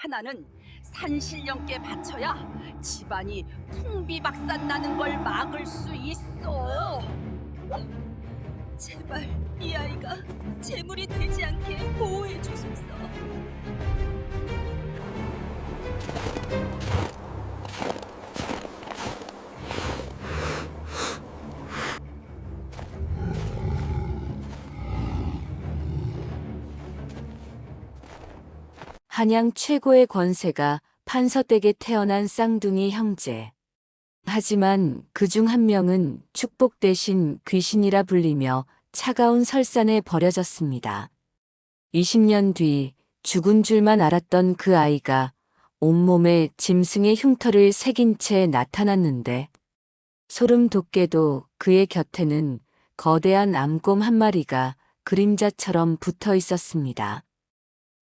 하나는 산신령께 바쳐야 집안이 풍비박산 나는 걸 막을 수 있어. 제발 이 아이가 재물이 되지 않게 보호해 주소서. 한양 최고의 권세가 판서댁에 태어난 쌍둥이 형제. 하지만 그중 한 명은 축복 대신 귀신이라 불리며 차가운 설산에 버려졌습니다. 20년 뒤 죽은 줄만 알았던 그 아이가 온몸에 짐승의 흉터를 새긴 채 나타났는데 소름 돋게도 그의 곁에는 거대한 암곰 한 마리가 그림자처럼 붙어 있었습니다.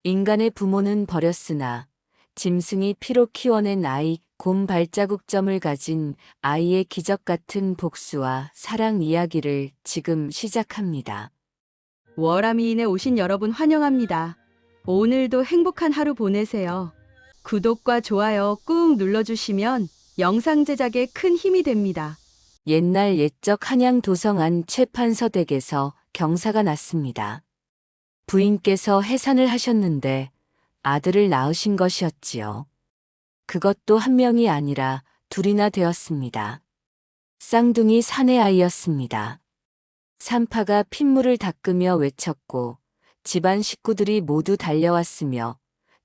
인간의 부모는 버렸으나 짐승이 피로 키워낸 아이 곰 발자국점을 가진 아이의 기적 같은 복수와 사랑 이야기를 지금 시작합니다. 워라미인에 오신 여러분 환영합니다. 오늘도 행복한 하루 보내세요. 구독과 좋아요 꾹 눌러주시면 영상 제작에 큰 힘이 됩니다. 옛날 옛적 한양 도성안 최판서 댁에서 경사가 났습니다. 부인께서 해산을 하셨는데 아들을 낳으신 것이었지요. 그것도 한 명이 아니라 둘이나 되었습니다. 쌍둥이 사내 아이였습니다. 산파가 핏물을 닦으며 외쳤고 집안 식구들이 모두 달려왔으며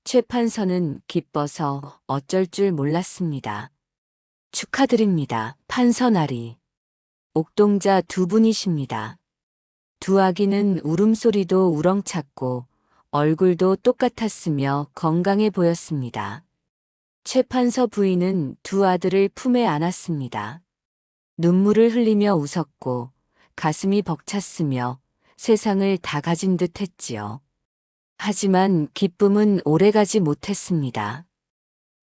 최판서는 기뻐서 어쩔 줄 몰랐습니다. 축하드립니다. 판서나리. 옥동자 두 분이십니다. 두 아기는 울음소리도 우렁찼고 얼굴도 똑같았으며 건강해 보였습니다. 최판서 부인은 두 아들을 품에 안았습니다. 눈물을 흘리며 웃었고 가슴이 벅찼으며 세상을 다 가진 듯 했지요. 하지만 기쁨은 오래가지 못했습니다.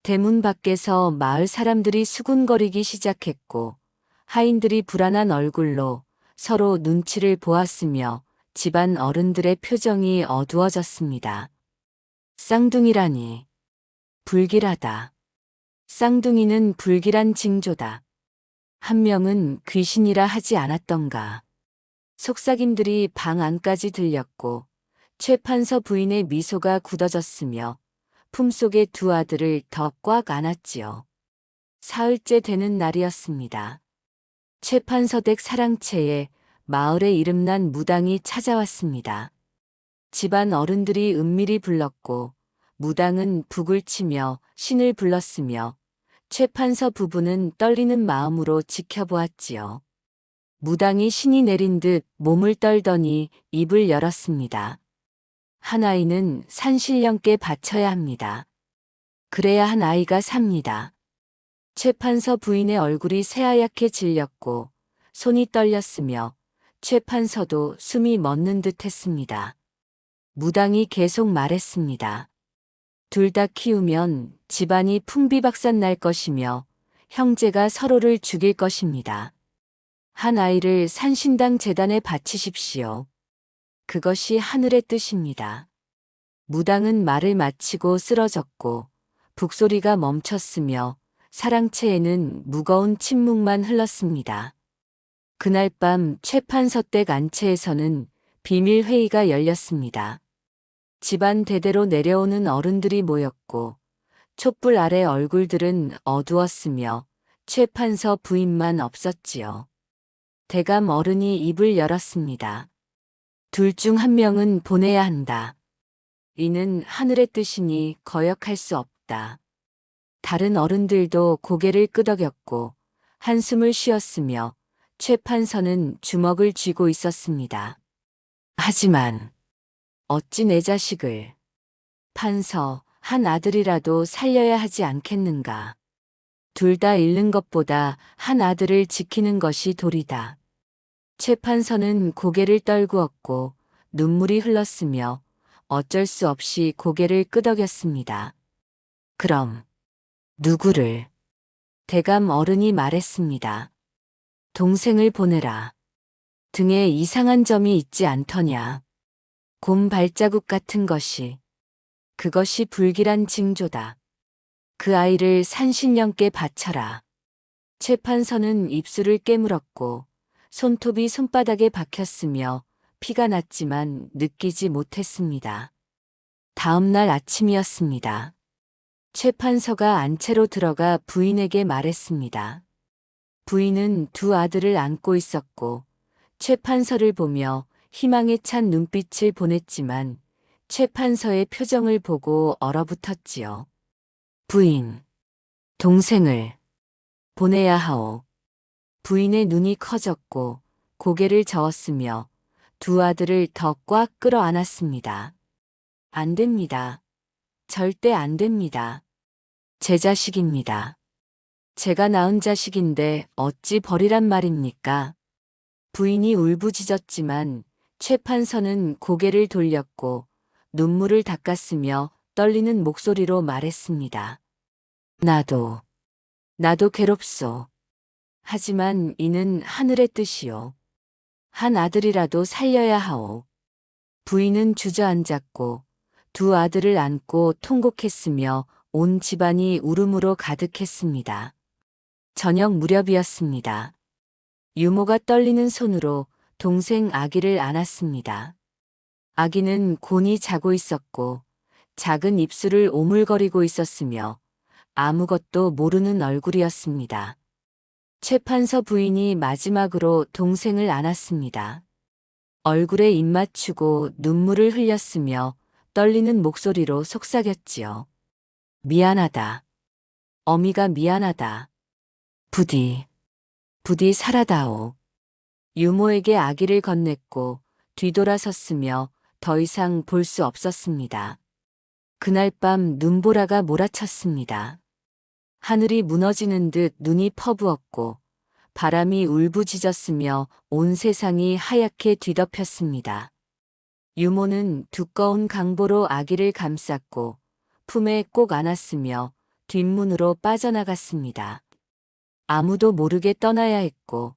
대문 밖에서 마을 사람들이 수군거리기 시작했고 하인들이 불안한 얼굴로 서로 눈치를 보았으며 집안 어른들의 표정이 어두워졌습니다. 쌍둥이라니. 불길하다. 쌍둥이는 불길한 징조다. 한 명은 귀신이라 하지 않았던가. 속삭임들이 방 안까지 들렸고 최판서 부인의 미소가 굳어졌으며 품속에 두 아들을 더 꽉 안았지요. 사흘째 되는 날이었습니다. 최판서 댁 사랑채에 마을에 이름난 무당이 찾아왔습니다. 집안 어른들이 은밀히 불렀고 무당은 북을 치며 신을 불렀으며 최판서 부부는 떨리는 마음으로 지켜보았지요. 무당이 신이 내린 듯 몸을 떨더니 입을 열었습니다. 한 아이는 산신령께 바쳐야 합니다. 그래야 한 아이가 삽니다. 최판서 부인의 얼굴이 새하얗게 질렸고 손이 떨렸으며 최판서도 숨이 멎는 듯 했습니다. 무당이 계속 말했습니다. 둘 다 키우면 집안이 풍비박산 날 것이며 형제가 서로를 죽일 것입니다. 한 아이를 산신당 재단에 바치십시오. 그것이 하늘의 뜻입니다. 무당은 말을 마치고 쓰러졌고 북소리가 멈췄으며 사랑채에는 무거운 침묵만 흘렀습니다. 그날 밤 최판서 댁 안채에서는 비밀 회의가 열렸습니다. 집안 대대로 내려오는 어른들이 모였고 촛불 아래 얼굴들은 어두웠으며 최판서 부인만 없었지요. 대감 어른이 입을 열었습니다. 둘 중 한 명은 보내야 한다. 이는 하늘의 뜻이니 거역할 수 없다. 다른 어른들도 고개를 끄덕였고 한숨을 쉬었으며 최판서는 주먹을 쥐고 있었습니다. 하지만 어찌 내 자식을 판서 한 아들이라도 살려야 하지 않겠는가. 둘 다 잃는 것보다 한 아들을 지키는 것이 도리다. 최판서는 고개를 떨구었고 눈물이 흘렀으며 어쩔 수 없이 고개를 끄덕였습니다. 그럼 누구를? 대감 어른이 말했습니다. 동생을 보내라. 등에 이상한 점이 있지 않더냐. 곰 발자국 같은 것이. 그것이 불길한 징조다. 그 아이를 산신령께 바쳐라. 최 판서는 입술을 깨물었고 손톱이 손바닥에 박혔으며 피가 났지만 느끼지 못했습니다. 다음 날 아침이었습니다. 최 판서가 안채로 들어가 부인에게 말했습니다. 부인은 두 아들을 안고 있었고 최 판서를 보며 희망에 찬 눈빛을 보냈지만 최 판서의 표정을 보고 얼어붙었지요. 부인, 동생을 보내야 하오. 부인의 눈이 커졌고 고개를 저었으며 두 아들을 더 꽉 끌어안았습니다. 안 됩니다. 절대 안 됩니다. 제 자식입니다. 제가 낳은 자식인데 어찌 버리란 말입니까? 부인이 울부짖었지만 최 판서는 고개를 돌렸고 눈물을 닦았으며 떨리는 목소리로 말했습니다. 나도 괴롭소. 하지만 이는 하늘의 뜻이오. 한 아들이라도 살려야 하오. 부인은 주저앉았고 두 아들을 안고 통곡했으며 온 집안이 울음으로 가득했습니다. 저녁 무렵이었습니다. 유모가 떨리는 손으로 동생 아기를 안았습니다. 아기는 곤히 자고 있었고 작은 입술을 오물거리고 있었으며 아무것도 모르는 얼굴이었습니다. 최 판서 부인이 마지막으로 동생을 안았습니다. 얼굴에 입 맞추고 눈물을 흘렸으며 떨리는 목소리로 속삭였지요. 미안하다. 어미가 미안하다. 부디 살아다오. 유모에게 아기를 건넸고 뒤돌아섰으며 더 이상 볼 수 없었습니다. 그날 밤 눈보라가 몰아쳤습니다. 하늘이 무너지는 듯 눈이 퍼부었고 바람이 울부짖었으며 온 세상이 하얗게 뒤덮였습니다. 유모는 두꺼운 강보로 아기를 감쌌고 품에 꼭 안았으며 뒷문으로 빠져나갔습니다. 아무도 모르게 떠나야 했고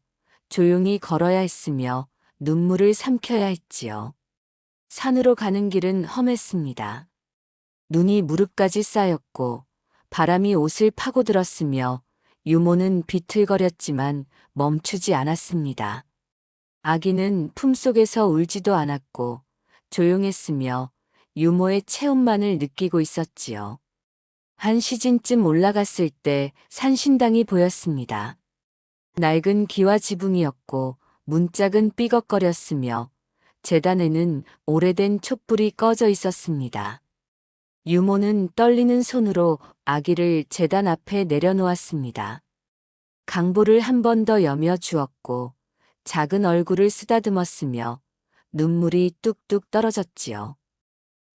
조용히 걸어야 했으며 눈물을 삼켜야 했지요. 산으로 가는 길은 험했습니다. 눈이 무릎까지 쌓였고 바람이 옷을 파고들었으며 유모는 비틀거렸지만 멈추지 않았습니다. 아기는 품속에서 울지도 않았고 조용했으며 유모의 체온만을 느끼고 있었지요. 한 시즌쯤 올라갔을 때 산신당이 보였습니다. 낡은 기와 지붕이었고 문짝은 삐걱거렸으며 제단에는 오래된 촛불이 꺼져 있었습니다. 유모는 떨리는 손으로 아기를 제단 앞에 내려놓았습니다. 강보를 한 번 더 여며 주었고 작은 얼굴을 쓰다듬었으며 눈물이 뚝뚝 떨어졌지요.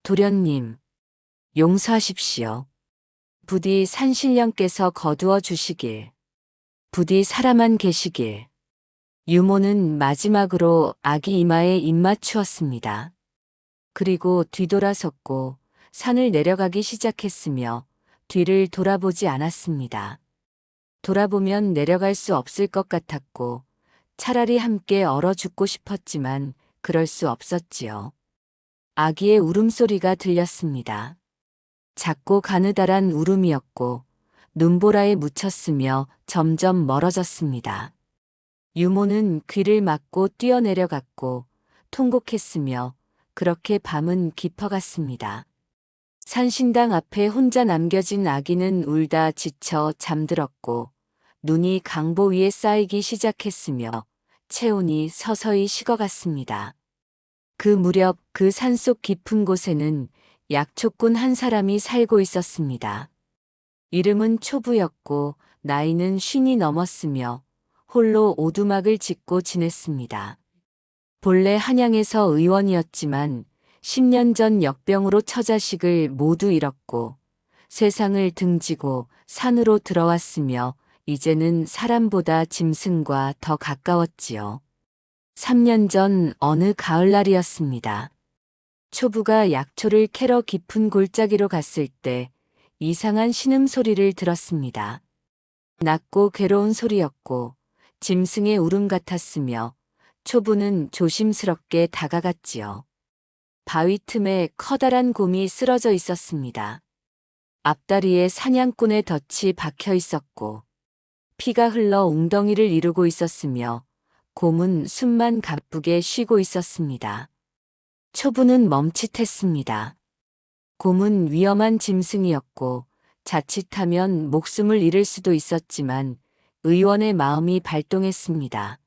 도련님, 용서하십시오. 부디 산신령께서 거두어 주시길. 부디 살아만 계시길. 유모는 마지막으로 아기 이마에 입 맞추었습니다. 그리고 뒤돌아섰고 산을 내려가기 시작했으며 뒤를 돌아보지 않았습니다. 돌아보면 내려갈 수 없을 것 같았고 차라리 함께 얼어 죽고 싶었지만 그럴 수 없었지요. 아기의 울음소리가 들렸습니다. 작고 가느다란 울음이었고 눈보라에 묻혔으며 점점 멀어졌습니다. 유모는 귀를 막고 뛰어내려갔고 통곡했으며 그렇게 밤은 깊어갔습니다. 산신당 앞에 혼자 남겨진 아기는 울다 지쳐 잠들었고 눈이 강보 위에 쌓이기 시작했으며 체온이 서서히 식어갔습니다. 그 무렵 그 산속 깊은 곳에는 약초꾼 한 사람이 살고 있었습니다. 이름은 초부였고 나이는 50이 넘었으며 홀로 오두막을 짓고 지냈습니다. 본래 한양에서 의원이었지만 10년 전 역병으로 처자식을 모두 잃었고 세상을 등지고 산으로 들어왔으며 이제는 사람보다 짐승과 더 가까웠지요. 3년 전 어느 가을날이었습니다. 초부가 약초를 캐러 깊은 골짜기로 갔을 때 이상한 신음소리를 들었습니다. 낮고 괴로운 소리였고 짐승의 울음 같았으며 초부는 조심스럽게 다가갔지요. 바위 틈에 커다란 곰이 쓰러져 있었습니다. 앞다리에 사냥꾼의 덫이 박혀 있었고 피가 흘러 웅덩이를 이루고 있었으며 곰은 숨만 가쁘게 쉬고 있었습니다. 초부는 멈칫했습니다. 곰은 위험한 짐승이었고 자칫하면 목숨을 잃을 수도 있었지만 의원의 마음이 발동했습니다.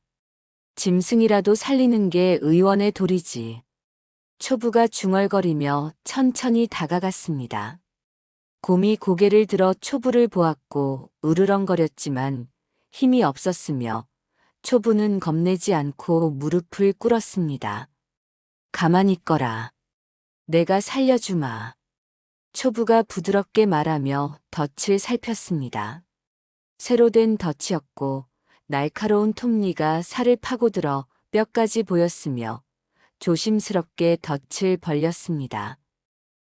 짐승이라도 살리는 게 의원의 도리지. 초부가 중얼거리며 천천히 다가갔습니다. 곰이 고개를 들어 초부를 보았고 으르렁거렸지만 힘이 없었으며 초부는 겁내지 않고 무릎을 꿇었습니다. 가만히 있거라. 내가 살려주마. 초부가 부드럽게 말하며 덫을 살폈습니다. 새로 된 덫이었고 날카로운 톱니가 살을 파고들어 뼈까지 보였으며 조심스럽게 덫을 벌렸습니다.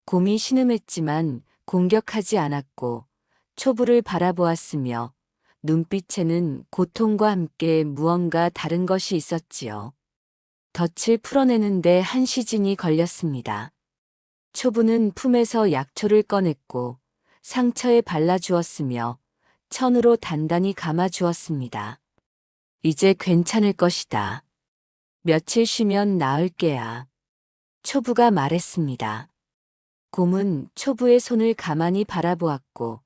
곰이 신음했지만 공격하지 않았고 초부를 바라보았으며 눈빛에는 고통과 함께 무언가 다른 것이 있었지요. 덫을 풀어내는데 한 시즌이 걸렸습니다. 초부는 품에서 약초를 꺼냈고 상처에 발라주었으며 천으로 단단히 감아주었습니다. 이제 괜찮을 것이다. 며칠 쉬면 나을 게야. 초부가 말했습니다. 곰은 초부의 손을 가만히 바라보았고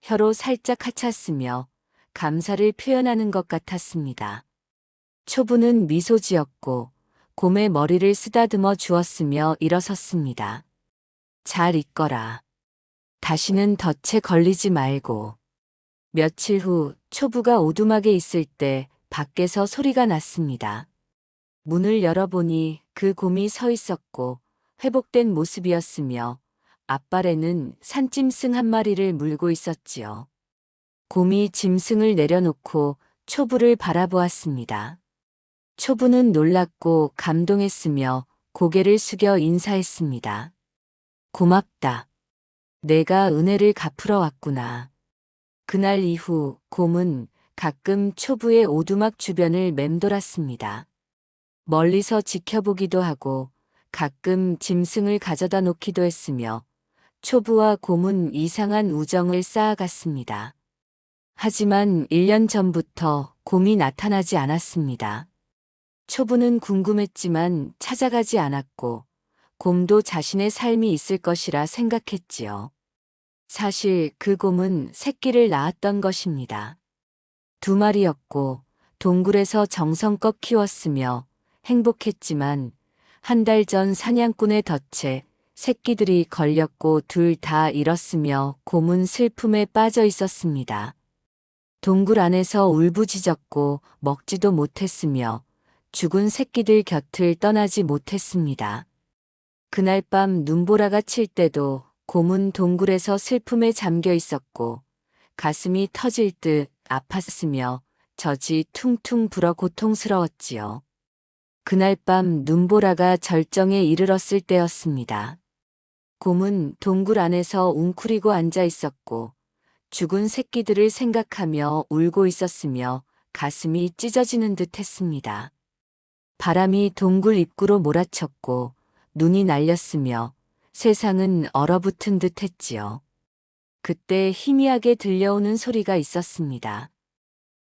혀로 살짝 하찼으며 감사를 표현하는 것 같았습니다. 초부는 미소 지었고 곰의 머리를 쓰다듬어 주었으며 일어섰습니다. 잘 있거라. 다시는 덫에 걸리지 말고. 며칠 후 초부가 오두막에 있을 때 밖에서 소리가 났습니다. 문을 열어보니 그 곰이 서 있었고 회복된 모습이었으며 앞발에는 산짐승 한 마리를 물고 있었지요. 곰이 짐승을 내려놓고 초부를 바라보았습니다. 초부는 놀랐고 감동했으며 고개를 숙여 인사했습니다. 고맙다. 내가 은혜를 갚으러 왔구나. 그날 이후 곰은 가끔 초부의 오두막 주변을 맴돌았습니다. 멀리서 지켜보기도 하고 가끔 짐승을 가져다 놓기도 했으며 초부와 곰은 이상한 우정을 쌓아갔습니다. 하지만 1년 전부터 곰이 나타나지 않았습니다. 초부는 궁금했지만 찾아가지 않았고 곰도 자신의 삶이 있을 것이라 생각했지요. 사실 그 곰은 새끼를 낳았던 것입니다. 2마리였고 동굴에서 정성껏 키웠으며 행복했지만 한 달 전 사냥꾼의 덫에 새끼들이 걸렸고 둘 다 잃었으며 곰은 슬픔에 빠져 있었습니다. 동굴 안에서 울부짖었고 먹지도 못했으며 죽은 새끼들 곁을 떠나지 못했습니다. 그날 밤 눈보라가 칠 때도 곰은 동굴에서 슬픔에 잠겨 있었고 가슴이 터질 듯 아팠으며 젖이 퉁퉁 불어 고통스러웠지요. 그날 밤 눈보라가 절정에 이르렀을 때였습니다. 곰은 동굴 안에서 웅크리고 앉아 있었고 죽은 새끼들을 생각하며 울고 있었으며 가슴이 찢어지는 듯 했습니다. 바람이 동굴 입구로 몰아쳤고 눈이 날렸으며 세상은 얼어붙은 듯 했지요. 그때 희미하게 들려오는 소리가 있었습니다.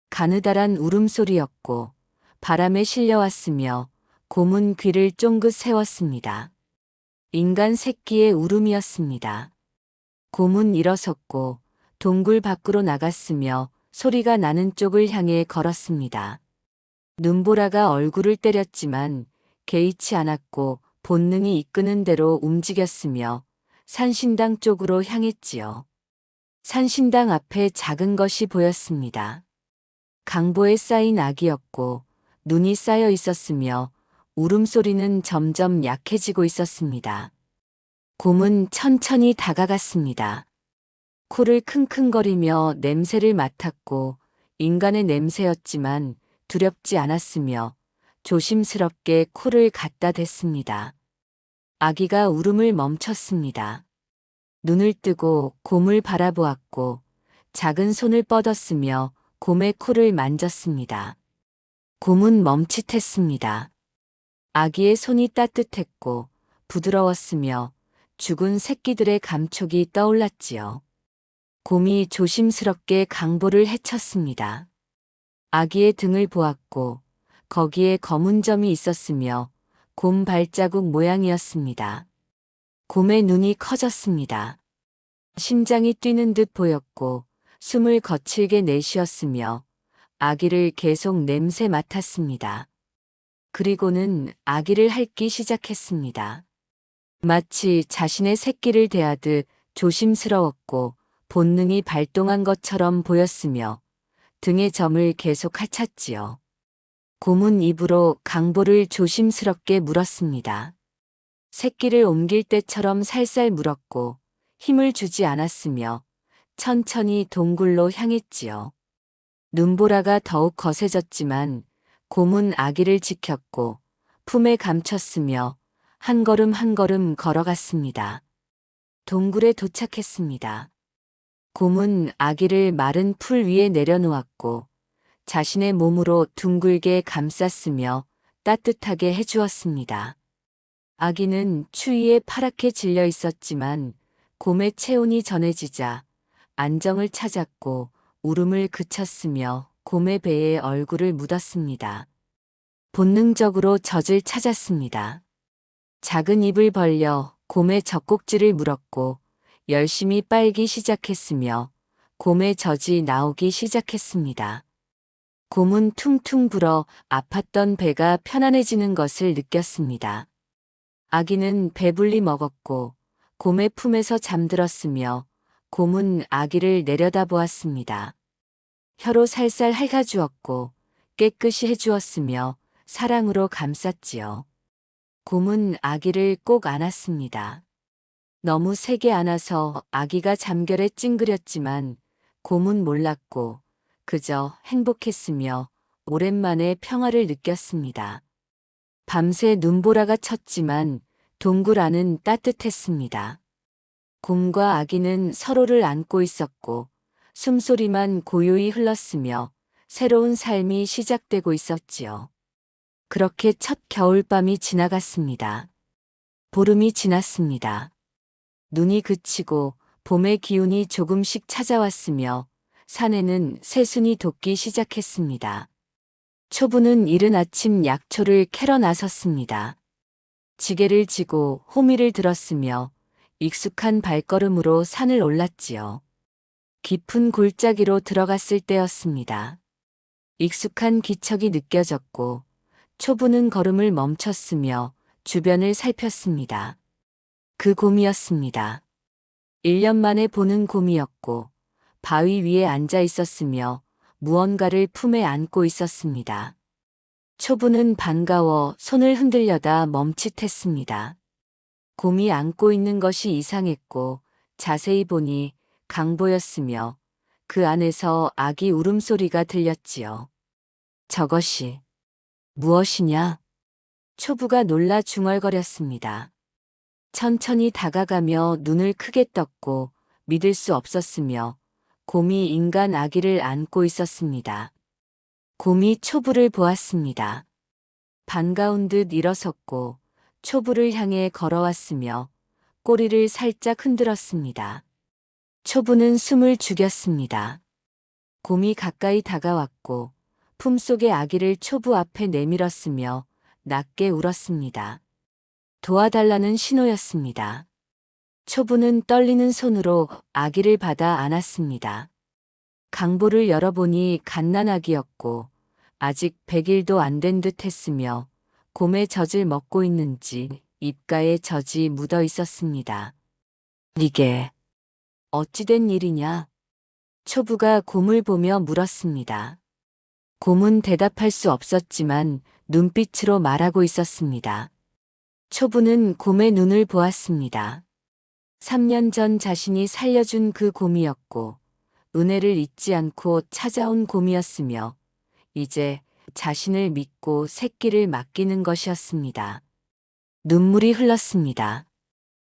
가느다란 울음소리였고 바람에 실려왔으며 곰은 귀를 쫑긋 세웠습니다. 인간 새끼의 울음이었습니다. 곰은 일어섰고 동굴 밖으로 나갔으며 소리가 나는 쪽을 향해 걸었습니다. 눈보라가 얼굴을 때렸지만 개의치 않았고 본능이 이끄는 대로 움직였으며 산신당 쪽으로 향했지요. 산신당 앞에 작은 것이 보였습니다. 강보에 쌓인 아기였고 눈이 쌓여 있었으며 울음소리는 점점 약해지고 있었습니다. 곰은 천천히 다가갔습니다. 코를 킁킁거리며 냄새를 맡았고 인간의 냄새였지만 두렵지 않았으며 조심스럽게 코를 갖다 댔습니다. 아기가 울음을 멈췄습니다. 눈을 뜨고 곰을 바라보았고 작은 손을 뻗었으며 곰의 코를 만졌습니다. 곰은 멈칫했습니다. 아기의 손이 따뜻했고 부드러웠으며 죽은 새끼들의 감촉이 떠올랐지요. 곰이 조심스럽게 강보를 헤쳤습니다. 아기의 등을 보았고 거기에 검은 점이 있었으며 곰 발자국 모양이었습니다. 곰의 눈이 커졌습니다. 심장이 뛰는 듯 보였고 숨을 거칠게 내쉬었으며 아기를 계속 냄새 맡았습니다. 그리고는 아기를 핥기 시작했습니다. 마치 자신의 새끼를 대하듯 조심스러웠고 본능이 발동한 것처럼 보였으며 등의 점을 계속 핥았지요. 곰은 입으로 강보를 조심스럽게 물었습니다. 새끼를 옮길 때처럼 살살 물었고 힘을 주지 않았으며 천천히 동굴로 향했지요. 눈보라가 더욱 거세졌지만 곰은 아기를 지켰고 품에 감췄으며 한 걸음 한 걸음 걸어갔습니다. 동굴에 도착했습니다. 곰은 아기를 마른 풀 위에 내려놓았고 자신의 몸으로 둥글게 감쌌으며 따뜻하게 해주었습니다. 아기는 추위에 파랗게 질려 있었지만 곰의 체온이 전해지자 안정을 찾았고 울음을 그쳤으며 곰의 배에 얼굴을 묻었습니다. 본능적으로 젖을 찾았습니다. 작은 입을 벌려 곰의 젖꼭지를 물었고 열심히 빨기 시작했으며 곰의 젖이 나오기 시작했습니다. 곰은 퉁퉁 불어 아팠던 배가 편안해지는 것을 느꼈습니다. 아기는 배불리 먹었고 곰의 품에서 잠들었으며 곰은 아기를 내려다보았습니다. 혀로 살살 핥아주었고 깨끗이 해주었으며 사랑으로 감쌌지요. 곰은 아기를 꼭 안았습니다. 너무 세게 안아서 아기가 잠결에 찡그렸지만 곰은 몰랐고 그저 행복했으며 오랜만에 평화를 느꼈습니다. 밤새 눈보라가 쳤지만 동굴 안은 따뜻했습니다. 곰과 아기는 서로를 안고 있었고 숨소리만 고요히 흘렀으며 새로운 삶이 시작되고 있었지요. 그렇게 첫 겨울밤이 지나갔습니다. 보름이 지났습니다. 눈이 그치고 봄의 기운이 조금씩 찾아왔으며 산에는 새순이 돋기 시작했습니다. 초부는 이른 아침 약초를 캐러 나섰습니다. 지게를 지고 호미를 들었으며 익숙한 발걸음으로 산을 올랐지요. 깊은 골짜기로 들어갔을 때였습니다. 익숙한 기척이 느껴졌고 초부는 걸음을 멈췄으며 주변을 살폈습니다. 그 곰이었습니다. 1년 만에 보는 곰이었고 바위 위에 앉아 있었으며 무언가를 품에 안고 있었습니다. 초부는 반가워 손을 흔들려다 멈칫했습니다. 곰이 안고 있는 것이 이상했고 자세히 보니 강보였으며 그 안에서 아기 울음소리가 들렸지요. 저것이 무엇이냐? 초부가 놀라 중얼거렸습니다. 천천히 다가가며 눈을 크게 떴고 믿을 수 없었으며 곰이 인간 아기를 안고 있었습니다. 곰이 초부를 보았습니다. 반가운 듯 일어섰고 초부를 향해 걸어왔으며 꼬리를 살짝 흔들었습니다. 초부는 숨을 죽였습니다. 곰이 가까이 다가왔고 품속의 아기를 초부 앞에 내밀었으며 낮게 울었습니다. 도와달라는 신호였습니다. 초부는 떨리는 손으로 아기를 받아 안았습니다. 강보를 열어보니 갓난아기였고 아직 100일도 안 된 듯 했으며 곰의 젖을 먹고 있는지 입가에 젖이 묻어 있었습니다. 이게 어찌된 일이냐? 초부가 곰을 보며 물었습니다. 곰은 대답할 수 없었지만 눈빛으로 말하고 있었습니다. 초부는 곰의 눈을 보았습니다. 3년 전 자신이 살려준 그 곰이었고 은혜를 잊지 않고 찾아온 곰이었으며 이제 자신을 믿고 새끼를 맡기는 것이었습니다. 눈물이 흘렀습니다.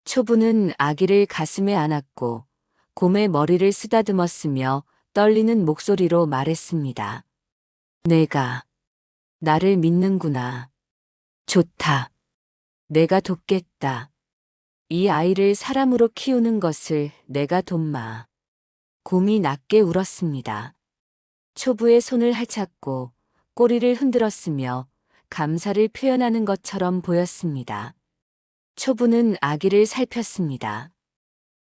초부는 아기를 가슴에 안았고 곰의 머리를 쓰다듬었으며 떨리는 목소리로 말했습니다. 내가 나를 믿는구나. 좋다. 내가 돕겠다. 이 아이를 사람으로 키우는 것을 내가 돕마. 곰이 낮게 울었습니다. 초부의 손을 핥았고 꼬리를 흔들었으며 감사를 표현하는 것처럼 보였습니다. 초부는 아기를 살폈습니다.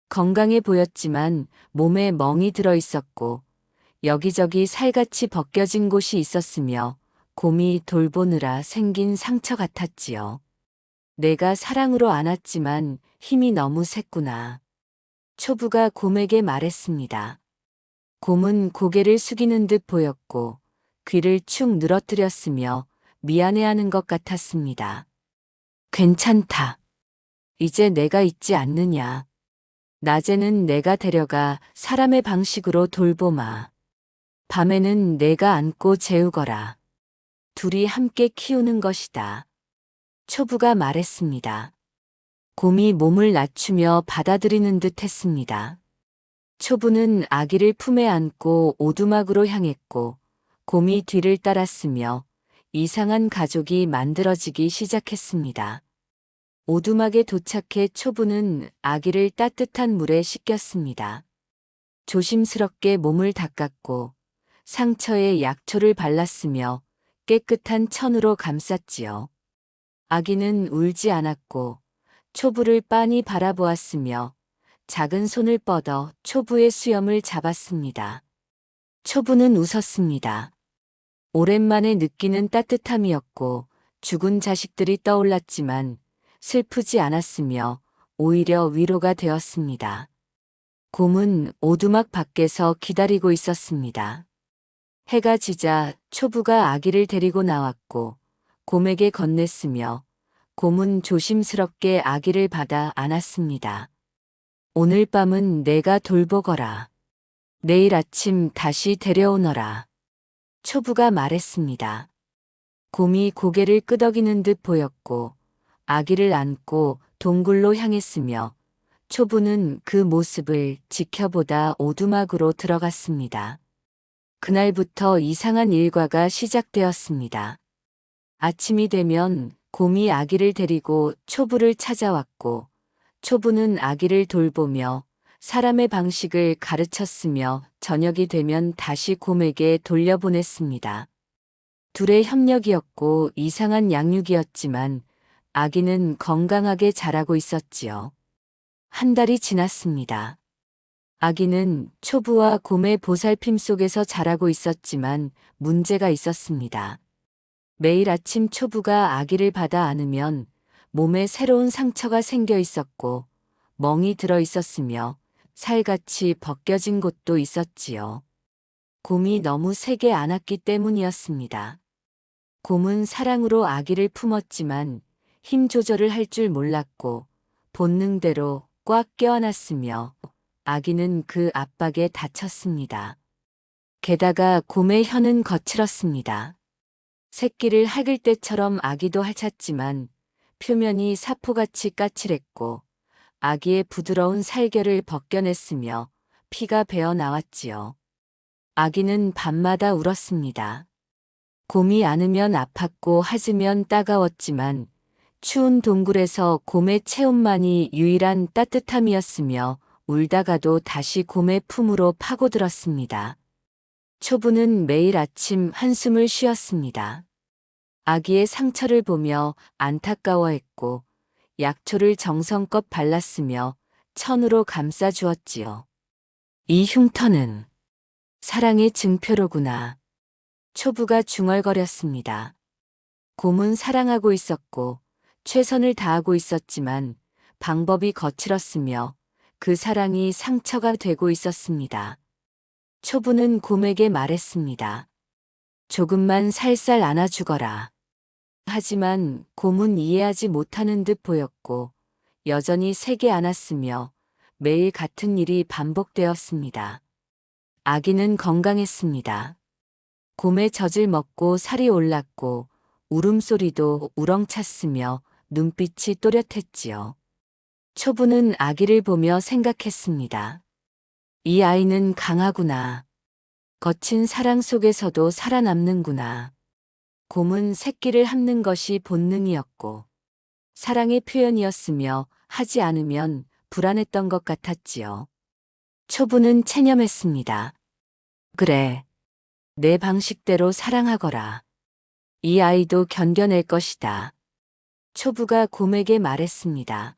건강해 보였지만 몸에 멍이 들어 있었고 여기저기 살같이 벗겨진 곳이 있었으며 곰이 돌보느라 생긴 상처 같았지요. 내가 사랑으로 안았지만 힘이 너무 셌구나. 초부가 곰에게 말했습니다. 곰은 고개를 숙이는 듯 보였고 귀를 축 늘어뜨렸으며 미안해하는 것 같았습니다. 괜찮다. 이제 내가 있지 않느냐. 낮에는 내가 데려가 사람의 방식으로 돌보마. 밤에는 내가 안고 재우거라. 둘이 함께 키우는 것이다. 초부가 말했습니다. 곰이 몸을 낮추며 받아들이는 듯 했습니다. 초부는 아기를 품에 안고 오두막으로 향했고 곰이 뒤를 따랐으며 이상한 가족이 만들어지기 시작했습니다. 오두막에 도착해 초부는 아기를 따뜻한 물에 씻겼습니다. 조심스럽게 몸을 닦았고 상처에 약초를 발랐으며 깨끗한 천으로 감쌌지요. 아기는 울지 않았고 초부를 빤히 바라보았으며 작은 손을 뻗어 초부의 수염을 잡았습니다. 초부는 웃었습니다. 오랜만에 느끼는 따뜻함이었고 죽은 자식들이 떠올랐지만 슬프지 않았으며 오히려 위로가 되었습니다. 곰은 오두막 밖에서 기다리고 있었습니다. 해가 지자 초부가 아기를 데리고 나왔고 곰에게 건넸으며 곰은 조심스럽게 아기를 받아 안았습니다. 오늘 밤은 내가 돌보거라. 내일 아침 다시 데려오너라. 초부가 말했습니다. 곰이 고개를 끄덕이는 듯 보였고 아기를 안고 동굴로 향했으며 초부는 그 모습을 지켜보다 오두막으로 들어갔습니다. 그날부터 이상한 일과가 시작되었습니다. 아침이 되면 곰이 아기를 데리고 초부를 찾아왔고 초부는 아기를 돌보며 사람의 방식을 가르쳤으며 저녁이 되면 다시 곰에게 돌려보냈습니다. 둘의 협력이었고 이상한 양육이었지만 아기는 건강하게 자라고 있었지요. 한 달이 지났습니다. 아기는 초부와 곰의 보살핌 속에서 자라고 있었지만 문제가 있었습니다. 매일 아침 초부가 아기를 받아 안으면 몸에 새로운 상처가 생겨 있었고 멍이 들어 있었으며 살같이 벗겨진 곳도 있었지요. 곰이 너무 세게 안았기 때문이었습니다. 곰은 사랑으로 아기를 품었지만 힘 조절을 할 줄 몰랐고 본능대로 꽉 껴안았으며 아기는 그 압박에 다쳤습니다. 게다가 곰의 혀는 거칠었습니다. 새끼를 핥을 때처럼 아기도 핥았지만 표면이 사포같이 까칠했고 아기의 부드러운 살결을 벗겨냈으며 피가 배어 나왔지요. 아기는 밤마다 울었습니다. 곰이 안으면 아팠고 하즈면 따가웠지만 추운 동굴에서 곰의 체온만이 유일한 따뜻함이었으며 울다가도 다시 곰의 품으로 파고들었습니다. 초부는 매일 아침 한숨을 쉬었습니다. 아기의 상처를 보며 안타까워했고 약초를 정성껏 발랐으며 천으로 감싸주었지요. 이 흉터는 사랑의 증표로구나. 초부가 중얼거렸습니다. 곰은 사랑하고 있었고 최선을 다하고 있었지만 방법이 거칠었으며 그 사랑이 상처가 되고 있었습니다. 초부는 곰에게 말했습니다. 조금만 살살 안아주거라. 하지만 곰은 이해하지 못하는 듯 보였고 여전히 세게 안았으며 매일 같은 일이 반복되었습니다. 아기는 건강했습니다. 곰의 젖을 먹고 살이 올랐고 울음소리도 우렁찼으며 눈빛이 또렷했지요. 초부는 아기를 보며 생각했습니다. 이 아이는 강하구나. 거친 사랑 속에서도 살아남는구나. 곰은 새끼를 핥는 것이 본능이었고 사랑의 표현이었으며 하지 않으면 불안했던 것 같았지요. 초부는 체념했습니다. 그래. 내 방식대로 사랑하거라. 이 아이도 견뎌낼 것이다. 초부가 곰에게 말했습니다.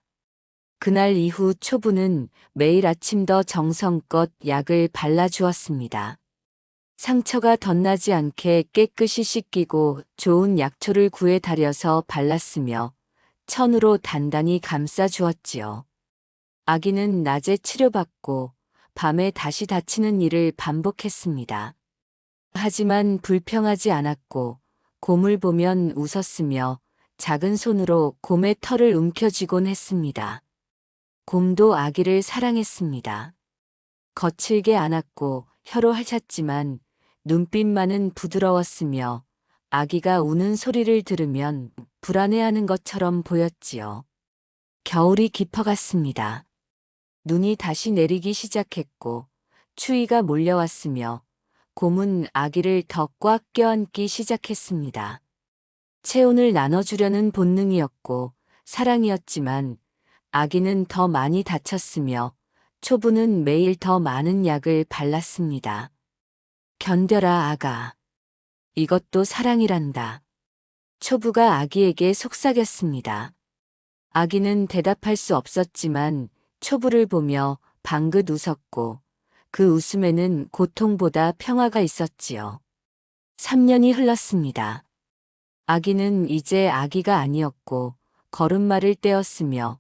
그날 이후 초부는 매일 아침 더 정성껏 약을 발라주었습니다. 상처가 덧나지 않게 깨끗이 씻기고 좋은 약초를 구해 달여서 발랐으며 천으로 단단히 감싸주었지요. 아기는 낮에 치료받고 밤에 다시 다치는 일을 반복했습니다. 하지만 불평하지 않았고 곰을 보면 웃었으며 작은 손으로 곰의 털을 움켜쥐곤 했습니다. 곰도 아기를 사랑했습니다. 거칠게 안았고 혀로 핥았지만 눈빛만은 부드러웠으며 아기가 우는 소리를 들으면 불안해하는 것처럼 보였지요. 겨울이 깊어갔습니다. 눈이 다시 내리기 시작했고 추위가 몰려왔으며 곰은 아기를 더 꽉 껴안기 시작했습니다. 체온을 나눠주려는 본능이었고 사랑이었지만 아기는 더 많이 다쳤으며 초부는 매일 더 많은 약을 발랐습니다. 견뎌라 아가. 이것도 사랑이란다. 초부가 아기에게 속삭였습니다. 아기는 대답할 수 없었지만 초부를 보며 방긋 웃었고 그 웃음에는 고통보다 평화가 있었지요. 3년이 흘렀습니다. 아기는 이제 아기가 아니었고 걸음마를 떼었으며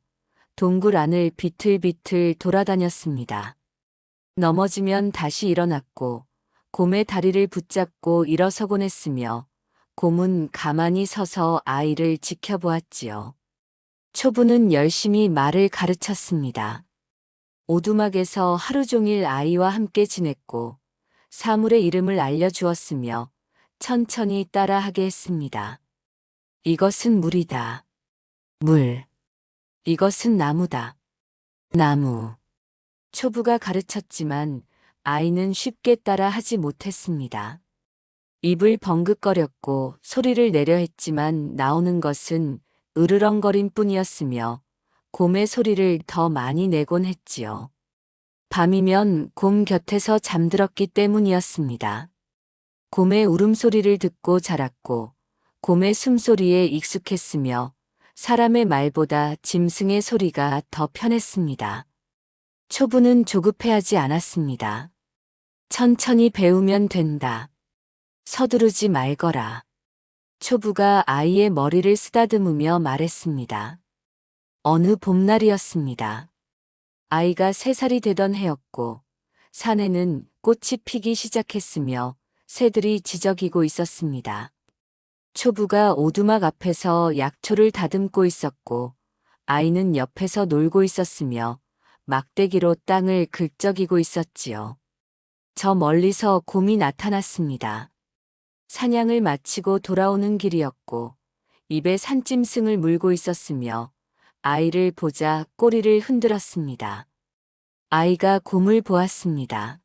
동굴 안을 비틀비틀 돌아다녔습니다. 넘어지면 다시 일어났고 곰의 다리를 붙잡고 일어서곤 했으며 곰은 가만히 서서 아이를 지켜보았지요. 초부는 열심히 말을 가르쳤습니다. 오두막에서 하루 종일 아이와 함께 지냈고 사물의 이름을 알려주었으며 천천히 따라하게 했습니다. 이것은 물이다. 물. 이것은 나무다. 나무. 초부가 가르쳤지만 아이는 쉽게 따라 하지 못했습니다. 입을 벙긋거렸고 소리를 내려 했지만 나오는 것은 으르렁거림 뿐이었으며 곰의 소리를 더 많이 내곤 했지요. 밤이면 곰 곁에서 잠들었기 때문이었습니다. 곰의 울음소리를 듣고 자랐고 곰의 숨소리에 익숙했으며 사람의 말보다 짐승의 소리가 더 편했습니다. 초부는 조급해하지 않았습니다. 천천히 배우면 된다. 서두르지 말거라. 초부가 아이의 머리를 쓰다듬으며 말했습니다. 어느 봄날이었습니다. 아이가 3살이 되던 해였고 산에는 꽃이 피기 시작했으며 새들이 지저귀고 있었습니다. 초부가 오두막 앞에서 약초를 다듬고 있었고 아이는 옆에서 놀고 있었으며 막대기로 땅을 긁적이고 있었지요. 저 멀리서 곰이 나타났습니다. 사냥을 마치고 돌아오는 길이었고 입에 산짐승을 물고 있었으며 아이를 보자 꼬리를 흔들었습니다. 아이가 곰을 보았습니다.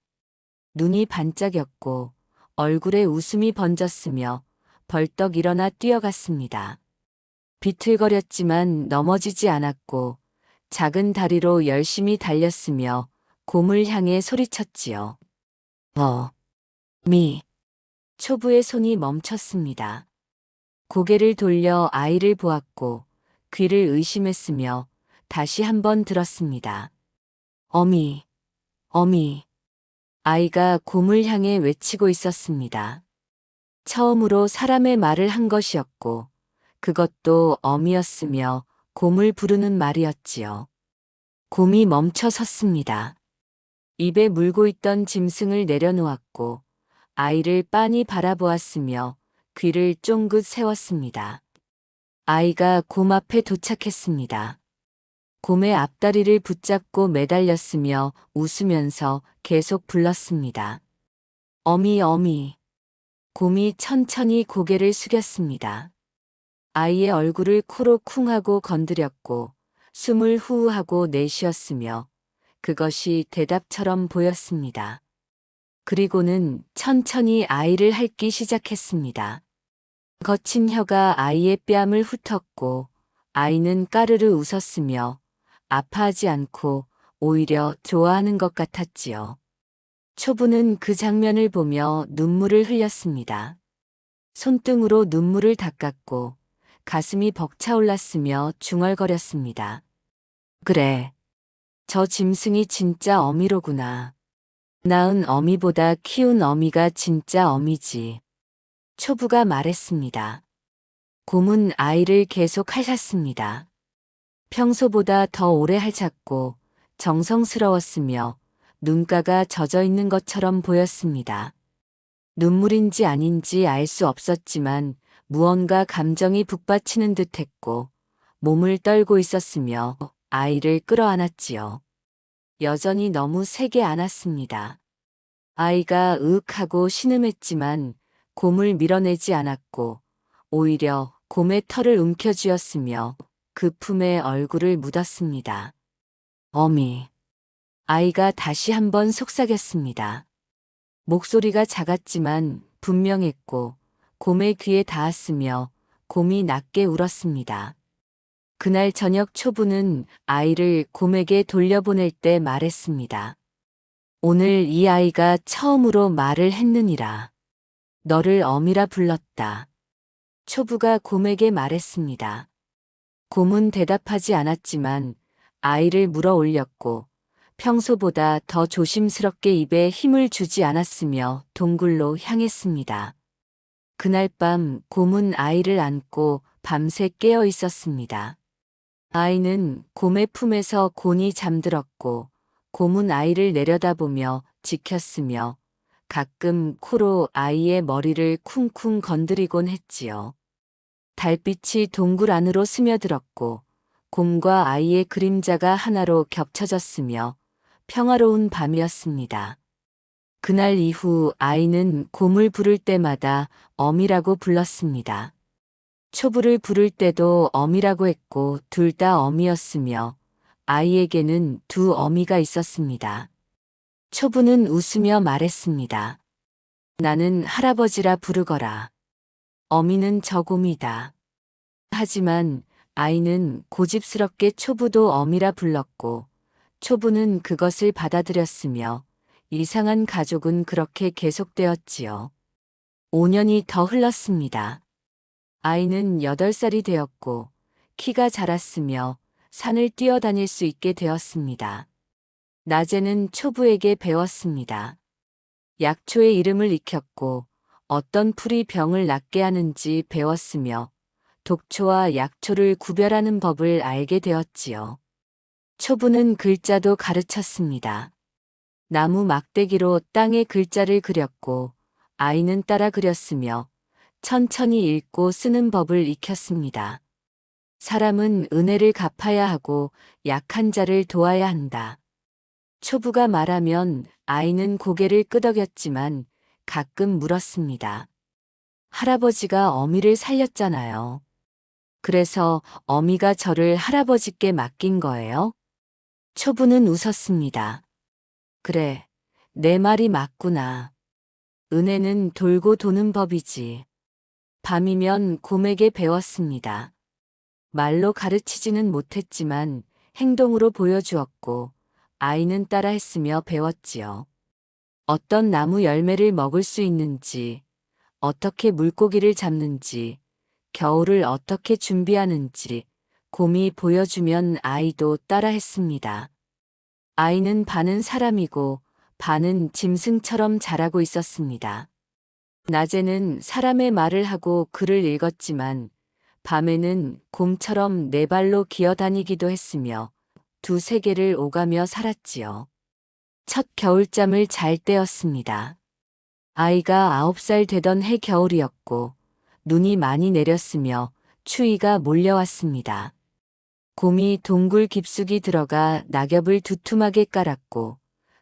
눈이 반짝였고 얼굴에 웃음이 번졌으며 벌떡 일어나 뛰어갔습니다. 비틀거렸지만 넘어지지 않았고 작은 다리로 열심히 달렸으며 곰을 향해 소리쳤지요. 미. 초부의 손이 멈췄습니다. 고개를 돌려 아이를 보았고 귀를 의심했으며 다시 한번 들었습니다. 어미, 어미. 아이가 곰을 향해 외치고 있었습니다. 처음으로 사람의 말을 한 것이었고 그것도 어미였으며 곰을 부르는 말이었지요. 곰이 멈춰 섰습니다. 입에 물고 있던 짐승을 내려놓았고 아이를 빤히 바라보았으며 귀를 쫑긋 세웠습니다. 아이가 곰 앞에 도착했습니다. 곰의 앞다리를 붙잡고 매달렸으며 웃으면서 계속 불렀습니다. 어미 어미. 곰이 천천히 고개를 숙였습니다. 아이의 얼굴을 코로 쿵하고 건드렸고 숨을 후우하고 내쉬었으며 그것이 대답처럼 보였습니다. 그리고는 천천히 아이를 핥기 시작했습니다. 거친 혀가 아이의 뺨을 훑었고 아이는 까르르 웃었으며 아파하지 않고 오히려 좋아하는 것 같았지요. 초부는 그 장면을 보며 눈물을 흘렸습니다. 손등으로 눈물을 닦았고 가슴이 벅차올랐으며 중얼거렸습니다. 그래, 저 짐승이 진짜 어미로구나. 낳은 어미보다 키운 어미가 진짜 어미지. 초부가 말했습니다. 곰은 아이를 계속 핥았습니다. 평소보다 더 오래 핥았고 정성스러웠으며 눈가가 젖어 있는 것처럼 보였습니다. 눈물인지 아닌지 알 수 없었지만 무언가 감정이 북받치는 듯 했고 몸을 떨고 있었으며 아이를 끌어안았지요. 여전히 너무 세게 안았습니다. 아이가 으윽하고 신음했지만 곰을 밀어내지 않았고 오히려 곰의 털을 움켜쥐었으며 그 품에 얼굴을 묻었습니다. 어미. 아이가 다시 한번 속삭였습니다. 목소리가 작았지만 분명했고 곰의 귀에 닿았으며 곰이 낮게 울었습니다. 그날 저녁 초부는 아이를 곰에게 돌려보낼 때 말했습니다. 오늘 이 아이가 처음으로 말을 했느니라. 너를 어미라 불렀다. 초부가 곰에게 말했습니다. 곰은 대답하지 않았지만 아이를 물어 올렸고 평소보다 더 조심스럽게 입에 힘을 주지 않았으며 동굴로 향했습니다. 그날 밤 곰은 아이를 안고 밤새 깨어 있었습니다. 아이는 곰의 품에서 곤히 잠들었고 곰은 아이를 내려다보며 지켰으며 가끔 코로 아이의 머리를 쿵쿵 건드리곤 했지요. 달빛이 동굴 안으로 스며들었고 곰과 아이의 그림자가 하나로 겹쳐졌으며 평화로운 밤이었습니다. 그날 이후 아이는 곰을 부를 때마다 어미라고 불렀습니다. 초부를 부를 때도 어미라고 했고 둘 다 어미였으며 아이에게는 두 어미가 있었습니다. 초부는 웃으며 말했습니다. 나는 할아버지라 부르거라. 어미는 저 곰이다. 하지만 아이는 고집스럽게 초부도 어미라 불렀고 초부는 그것을 받아들였으며 이상한 가족은 그렇게 계속되었지요. 5년이 더 흘렀습니다. 아이는 8살이 되었고 키가 자랐으며 산을 뛰어다닐 수 있게 되었습니다. 낮에는 초부에게 배웠습니다. 약초의 이름을 익혔고 어떤 풀이 병을 낫게 하는지 배웠으며 독초와 약초를 구별하는 법을 알게 되었지요. 초부는 글자도 가르쳤습니다. 나무 막대기로 땅에 글자를 그렸고 아이는 따라 그렸으며 천천히 읽고 쓰는 법을 익혔습니다. 사람은 은혜를 갚아야 하고 약한 자를 도와야 한다. 초부가 말하면 아이는 고개를 끄덕였지만 가끔 물었습니다. 할아버지가 어미를 살렸잖아요. 그래서 어미가 저를 할아버지께 맡긴 거예요? 초부는 웃었습니다. 그래, 내 말이 맞구나. 은혜는 돌고 도는 법이지. 밤이면 곰에게 배웠습니다. 말로 가르치지는 못했지만 행동으로 보여주었고 아이는 따라했으며 배웠지요. 어떤 나무 열매를 먹을 수 있는지, 어떻게 물고기를 잡는지, 겨울을 어떻게 준비하는지 곰이 보여주면 아이도 따라했습니다. 아이는 반은 사람이고 반은 짐승처럼 자라고 있었습니다. 낮에는 사람의 말을 하고 글을 읽었지만 밤에는 곰처럼 네 발로 기어다니기도 했으며 두 세계를 오가며 살았지요. 첫 겨울잠을 잘 때였습니다. 아이가 9살 되던 해 겨울이었고 눈이 많이 내렸으며 추위가 몰려왔습니다. 곰이 동굴 깊숙이 들어가 낙엽을 두툼하게 깔았고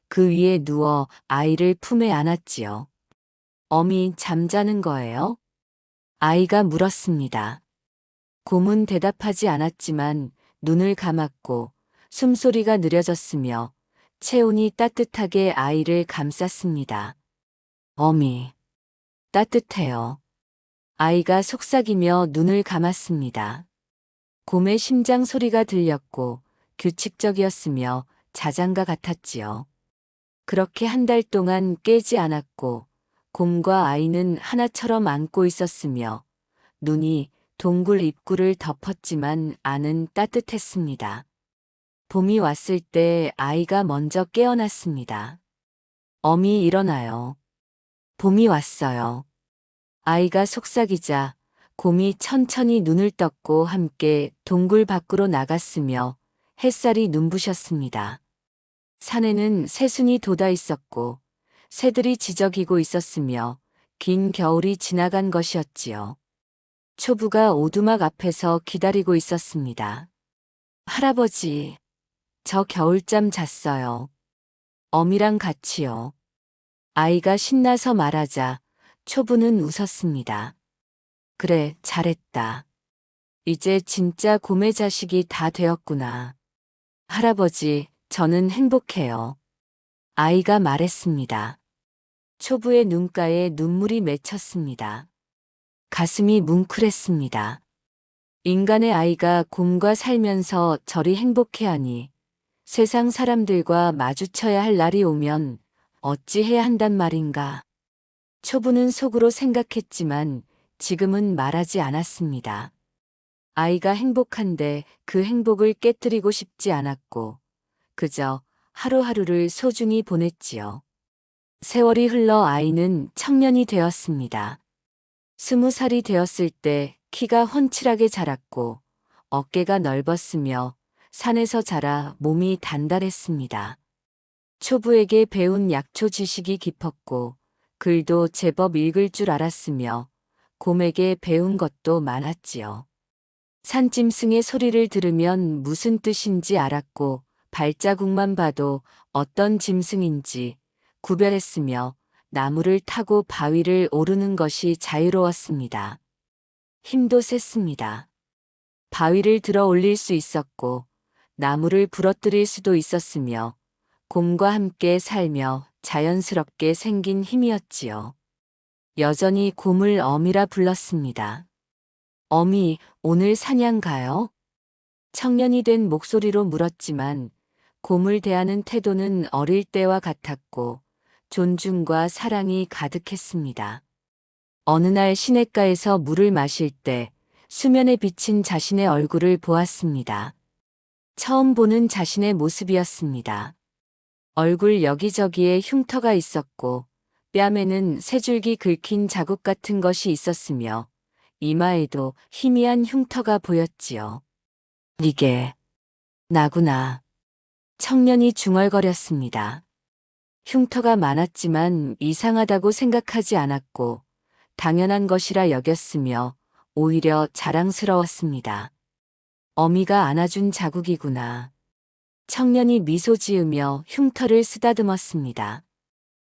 그 위에 누워 아이를 품에 안았지요. 어미 잠자는 거예요? 아이가 물었습니다. 곰은 대답하지 않았지만 눈을 감았고 숨소리가 느려졌으며 체온이 따뜻하게 아이를 감쌌습니다. 어미, 따뜻해요. 아이가 속삭이며 눈을 감았습니다. 곰의 심장 소리가 들렸고 규칙적이었으며 자장가 같았지요. 그렇게 한 달 동안 깨지 않았고 곰과 아이는 하나처럼 안고 있었으며 눈이 동굴 입구를 덮었지만 안은 따뜻했습니다. 봄이 왔을 때 아이가 먼저 깨어났습니다. 어미 일어나요. 봄이 왔어요. 아이가 속삭이자 곰이 천천히 눈을 떴고 함께 동굴 밖으로 나갔으며 햇살이 눈부셨습니다. 산에는 새순이 돋아 있었고 새들이 지저귀고 있었으며 긴 겨울이 지나간 것이었지요. 초부가 오두막 앞에서 기다리고 있었습니다. 할아버지, 저 겨울잠 잤어요. 어미랑 같이요. 아이가 신나서 말하자 초부는 웃었습니다. 그래, 잘했다. 이제 진짜 곰의 자식이 다 되었구나. 할아버지, 저는 행복해요. 아이가 말했습니다. 초부의 눈가에 눈물이 맺혔습니다. 가슴이 뭉클했습니다. 인간의 아이가 곰과 살면서 저리 행복해하니 세상 사람들과 마주쳐야 할 날이 오면 어찌해야 한단 말인가. 초부는 속으로 생각했지만 지금은 말하지 않았습니다. 아이가 행복한데 그 행복을 깨뜨리고 싶지 않았고 그저 하루하루를 소중히 보냈지요. 세월이 흘러 아이는 청년이 되었습니다. 20살이 되었을 때 키가 훤칠하게 자랐고 어깨가 넓었으며 산에서 자라 몸이 단단했습니다. 초부에게 배운 약초 지식이 깊었고 글도 제법 읽을 줄 알았으며 곰에게 배운 것도 많았지요. 산짐승의 소리를 들으면 무슨 뜻인지 알았고 발자국만 봐도 어떤 짐승인지 구별했으며 나무를 타고 바위를 오르는 것이 자유로웠습니다. 힘도 셌습니다. 바위를 들어 올릴 수 있었고 나무를 부러뜨릴 수도 있었으며 곰과 함께 살며 자연스럽게 생긴 힘이었지요. 여전히 곰을 어미라 불렀습니다. 어미, 오늘 사냥 가요? 청년이 된 목소리로 물었지만 곰을 대하는 태도는 어릴 때와 같았고 존중과 사랑이 가득했습니다. 어느 날 시냇가에서 물을 마실 때 수면에 비친 자신의 얼굴을 보았습니다. 처음 보는 자신의 모습이었습니다. 얼굴 여기저기에 흉터가 있었고 뺨에는 세 줄기 긁힌 자국 같은 것이 있었으며 이마에도 희미한 흉터가 보였지요. 이게 나구나. 청년이 중얼거렸습니다. 흉터가 많았지만 이상하다고 생각하지 않았고 당연한 것이라 여겼으며 오히려 자랑스러웠습니다. 어미가 안아준 자국이구나. 청년이 미소 지으며 흉터를 쓰다듬었습니다.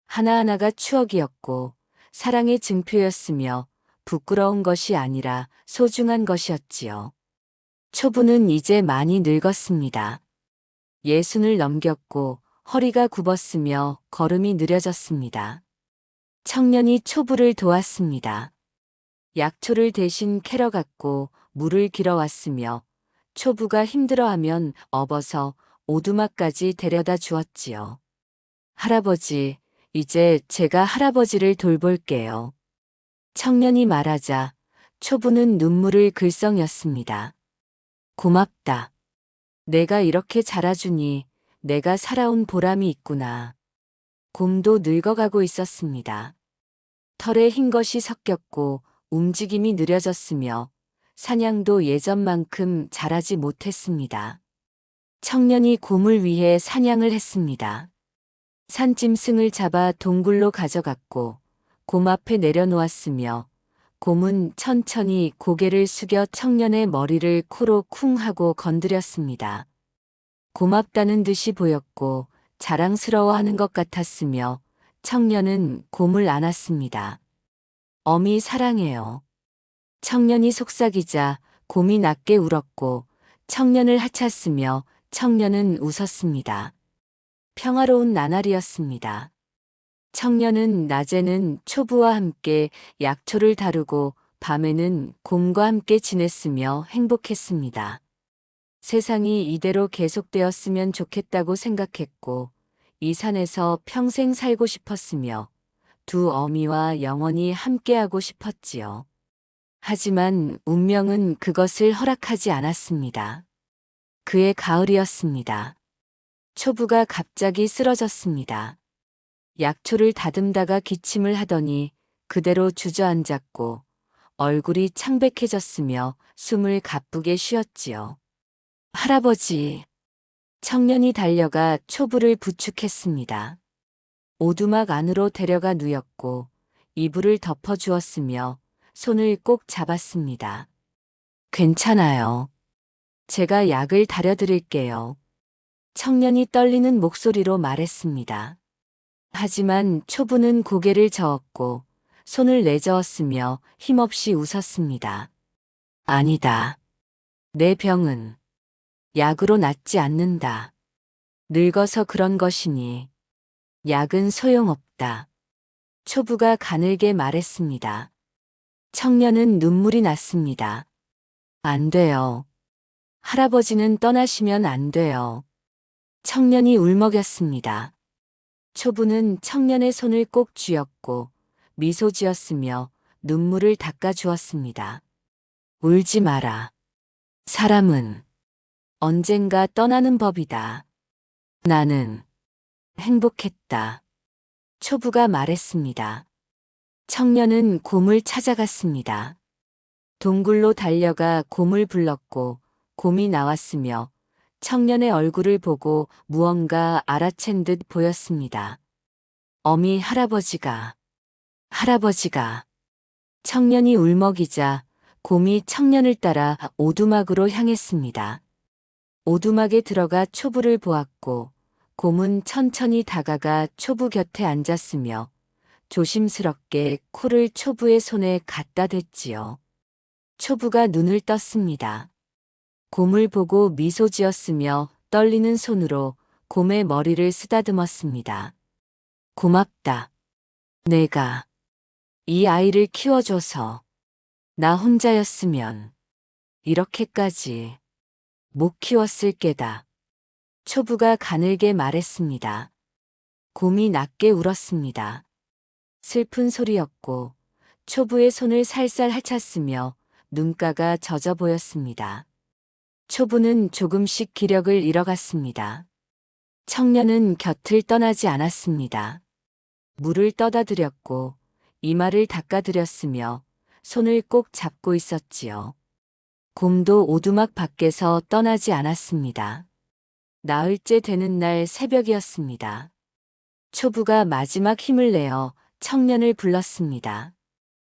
하나하나가 추억이었고 사랑의 증표였으며 부끄러운 것이 아니라 소중한 것이었지요. 초부는 이제 많이 늙었습니다. 60을 넘겼고 허리가 굽었으며 걸음이 느려졌습니다. 청년이 초부를 도왔습니다. 약초를 대신 캐러 갔고 물을 길어왔으며 초부가 힘들어하면 업어서 오두막까지 데려다 주었지요. 할아버지, 이제 제가 할아버지를 돌볼게요. 청년이 말하자 초부는 눈물을 글썽였습니다. 고맙다. 내가 이렇게 자라주니 내가 살아온 보람이 있구나. 곰도 늙어가고 있었습니다. 털에 흰 것이 섞였고 움직임이 느려졌으며 사냥도 예전만큼 잘하지 못했습니다. 청년이 곰을 위해 사냥을 했습니다. 산짐승을 잡아 동굴로 가져갔고 곰 앞에 내려놓았으며 곰은 천천히 고개를 숙여 청년의 머리를 코로 쿵 하고 건드렸습니다. 고맙다는 듯이 보였고 자랑스러워하는 것 같았으며 청년은 곰을 안았습니다. 어미 사랑해요. 청년이 속삭이자 곰이 낮게 울었고 청년을 하찼으며 청년은 웃었습니다. 평화로운 나날이었습니다. 청년은 낮에는 초부와 함께 약초를 다루고 밤에는 곰과 함께 지냈으며 행복했습니다. 세상이 이대로 계속되었으면 좋겠다고 생각했고, 이 산에서 평생 살고 싶었으며, 두 어미와 영원히 함께하고 싶었지요. 하지만 운명은 그것을 허락하지 않았습니다. 그해 가을이었습니다. 초부가 갑자기 쓰러졌습니다. 약초를 다듬다가 기침을 하더니 그대로 주저앉았고 얼굴이 창백해졌으며 숨을 가쁘게 쉬었지요. 할아버지. 청년이 달려가 초부를 부축했습니다. 오두막 안으로 데려가 누였고 이불을 덮어주었으며 손을 꼭 잡았습니다. 괜찮아요. 제가 약을 다려드릴게요. 청년이 떨리는 목소리로 말했습니다. 하지만 초부는 고개를 저었고 손을 내저었으며 힘없이 웃었습니다. 아니다. 내 병은 약으로 낫지 않는다. 늙어서 그런 것이니 약은 소용없다. 초부가 가늘게 말했습니다. 청년은 눈물이 났습니다. 안 돼요. 할아버지는 떠나시면 안 돼요. 청년이 울먹였습니다. 초부는 청년의 손을 꼭 쥐었고 미소 지었으며 눈물을 닦아주었습니다. 울지 마라. 사람은 언젠가 떠나는 법이다. 나는 행복했다. 초부가 말했습니다. 청년은 곰을 찾아갔습니다. 동굴로 달려가 곰을 불렀고 곰이 나왔으며 청년의 얼굴을 보고 무언가 알아챈 듯 보였습니다. 어미 할아버지가. 청년이 울먹이자 곰이 청년을 따라 오두막으로 향했습니다. 오두막에 들어가 초부를 보았고 곰은 천천히 다가가 초부 곁에 앉았으며 조심스럽게 코를 초부의 손에 갖다 댔지요. 초부가 눈을 떴습니다. 곰을 보고 미소 지었으며 떨리는 손으로 곰의 머리를 쓰다듬었습니다. 고맙다. 내가 이 아이를 키워줘서 나 혼자였으면 이렇게까지 못 키웠을 게다. 초부가 가늘게 말했습니다. 곰이 낮게 울었습니다. 슬픈 소리였고 초부의 손을 살살 핥았으며 눈가가 젖어 보였습니다. 초부는 조금씩 기력을 잃어갔습니다. 청년은 곁을 떠나지 않았습니다. 물을 떠다 드렸고 이마를 닦아드렸으며 손을 꼭 잡고 있었지요. 곰도 오두막 밖에서 떠나지 않았습니다. 나흘째 되는 날 새벽이었습니다. 초부가 마지막 힘을 내어 청년을 불렀습니다.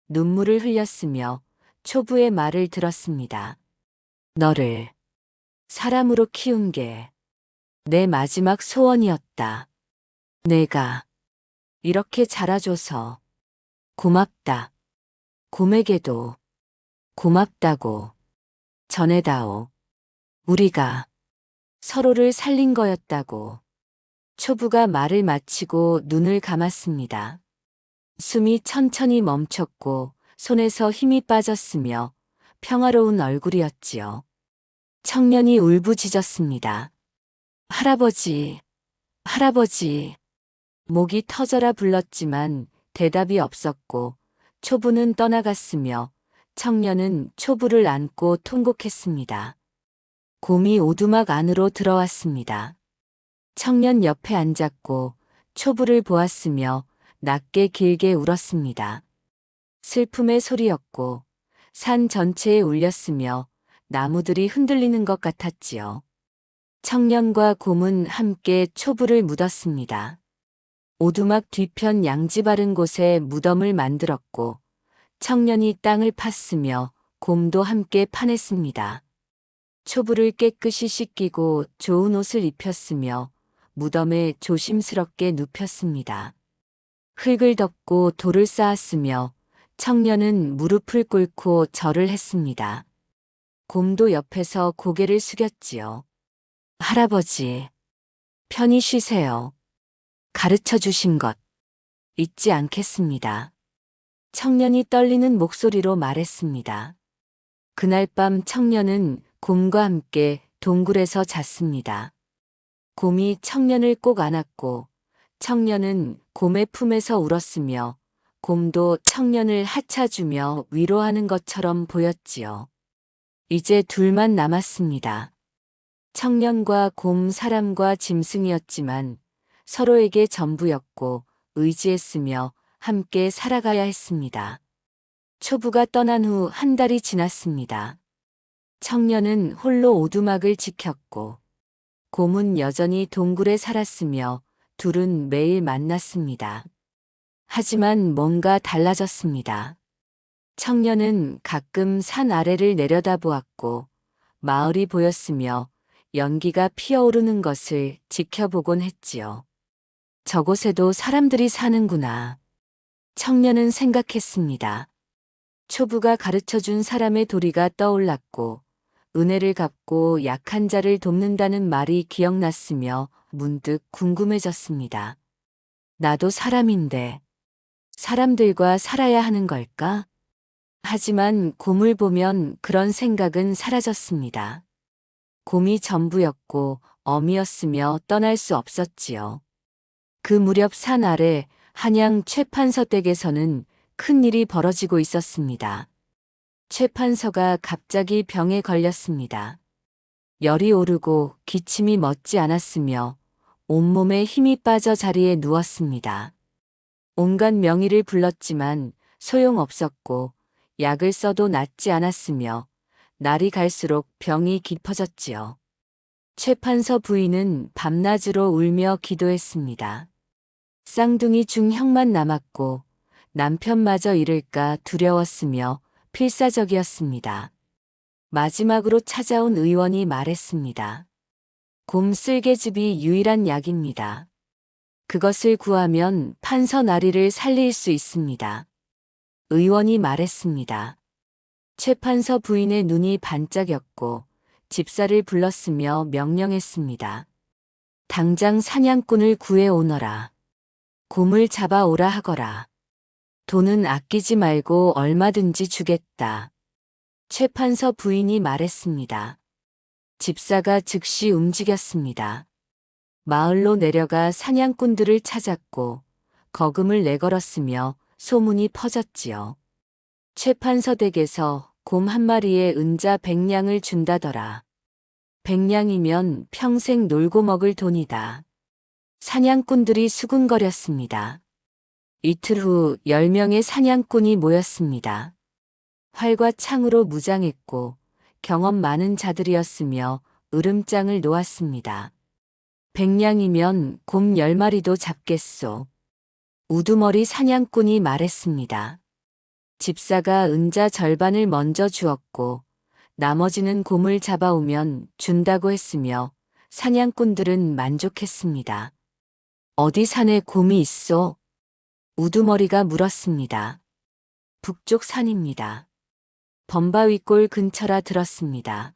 눈물을 흘렸으며 초부의 말을 들었습니다. 너를 사람으로 키운 게 내 마지막 소원이었다. 내가 이렇게 자라줘서 고맙다. 곰에게도 고맙다고 전해다오. 우리가 서로를 살린 거였다고. 초부가 말을 마치고 눈을 감았습니다. 숨이 천천히 멈췄고 손에서 힘이 빠졌으며 평화로운 얼굴이었지요. 청년이 울부짖었습니다. 할아버지, 할아버지. 목이 터져라 불렀지만 대답이 없었고 초부는 떠나갔으며 청년은 초부를 안고 통곡했습니다. 곰이 오두막 안으로 들어왔습니다. 청년 옆에 앉았고 초부를 보았으며 낮게 길게 울었습니다. 슬픔의 소리였고 산 전체에 울렸으며 나무들이 흔들리는 것 같았지요. 청년과 곰은 함께 초부를 묻었습니다. 오두막 뒤편 양지 바른 곳에 무덤을 만들었고 청년이 땅을 팠으며 곰도 함께 파냈습니다. 초부를 깨끗이 씻기고 좋은 옷을 입혔으며 무덤에 조심스럽게 눕혔습니다. 흙을 덮고 돌을 쌓았으며 청년은 무릎을 꿇고 절을 했습니다. 곰도 옆에서 고개를 숙였지요. 할아버지, 편히 쉬세요. 가르쳐 주신 것 잊지 않겠습니다. 청년이 떨리는 목소리로 말했습니다. 그날 밤 청년은 곰과 함께 동굴에서 잤습니다. 곰이 청년을 꼭 안았고 청년은 곰의 품에서 울었으며 곰도 청년을 하차주며 위로하는 것처럼 보였지요. 이제 둘만 남았습니다. 청년과 곰, 사람과 짐승이었지만 서로에게 전부였고 의지했으며 함께 살아가야 했습니다. 초부가 떠난 후 한 달이 지났습니다. 청년은 홀로 오두막을 지켰고 곰은 여전히 동굴에 살았으며 둘은 매일 만났습니다. 하지만 뭔가 달라졌습니다. 청년은 가끔 산 아래를 내려다보았고 마을이 보였으며 연기가 피어오르는 것을 지켜보곤 했지요. 저곳에도 사람들이 사는구나. 청년은 생각했습니다. 초부가 가르쳐준 사람의 도리가 떠올랐고 은혜를 갚고 약한 자를 돕는다는 말이 기억났으며 문득 궁금해졌습니다. 나도 사람인데 사람들과 살아야 하는 걸까? 하지만 곰을 보면 그런 생각은 사라졌습니다. 곰이 전부였고 어미였으며 떠날 수 없었지요. 그 무렵 산 아래 한양 최판서 댁에서는 큰 일이 벌어지고 있었습니다. 최판서가 갑자기 병에 걸렸습니다. 열이 오르고 기침이 멎지 않았으며 온몸에 힘이 빠져 자리에 누웠습니다. 온갖 명의를 불렀지만 소용없었고 약을 써도 낫지 않았으며 날이 갈수록 병이 깊어졌지요. 최판서 부인은 밤낮으로 울며 기도했습니다. 쌍둥이 중 형만 남았고 남편마저 잃을까 두려웠으며 필사적이었습니다. 마지막으로 찾아온 의원이 말했습니다. 곰 쓸개즙이 유일한 약입니다. 그것을 구하면 판서 나리를 살릴 수 있습니다. 의원이 말했습니다. 최판서 부인의 눈이 반짝였고 집사를 불렀으며 명령했습니다. 당장 사냥꾼을 구해오너라. 곰을 잡아오라 하거라. 돈은 아끼지 말고 얼마든지 주겠다. 최판서 부인이 말했습니다. 집사가 즉시 움직였습니다. 마을로 내려가 사냥꾼들을 찾았고 거금을 내걸었으며 소문이 퍼졌지요. 최판서 댁에서 곰 한 마리에 은자 100냥을 준다더라. 100냥이면 평생 놀고 먹을 돈이다. 사냥꾼들이 수군거렸습니다. 이틀 후 10명의 사냥꾼이 모였습니다. 활과 창으로 무장했고 경험 많은 자들이었으며 으름장을 놓았습니다. 100냥이면 곰 10마리도 잡겠소. 우두머리 사냥꾼이 말했습니다. 집사가 은자 절반을 먼저 주었고 나머지는 곰을 잡아오면 준다고 했으며 사냥꾼들은 만족했습니다. 어디 산에 곰이 있소? 우두머리가 물었습니다. 북쪽 산입니다. 범바위골 근처라 들었습니다.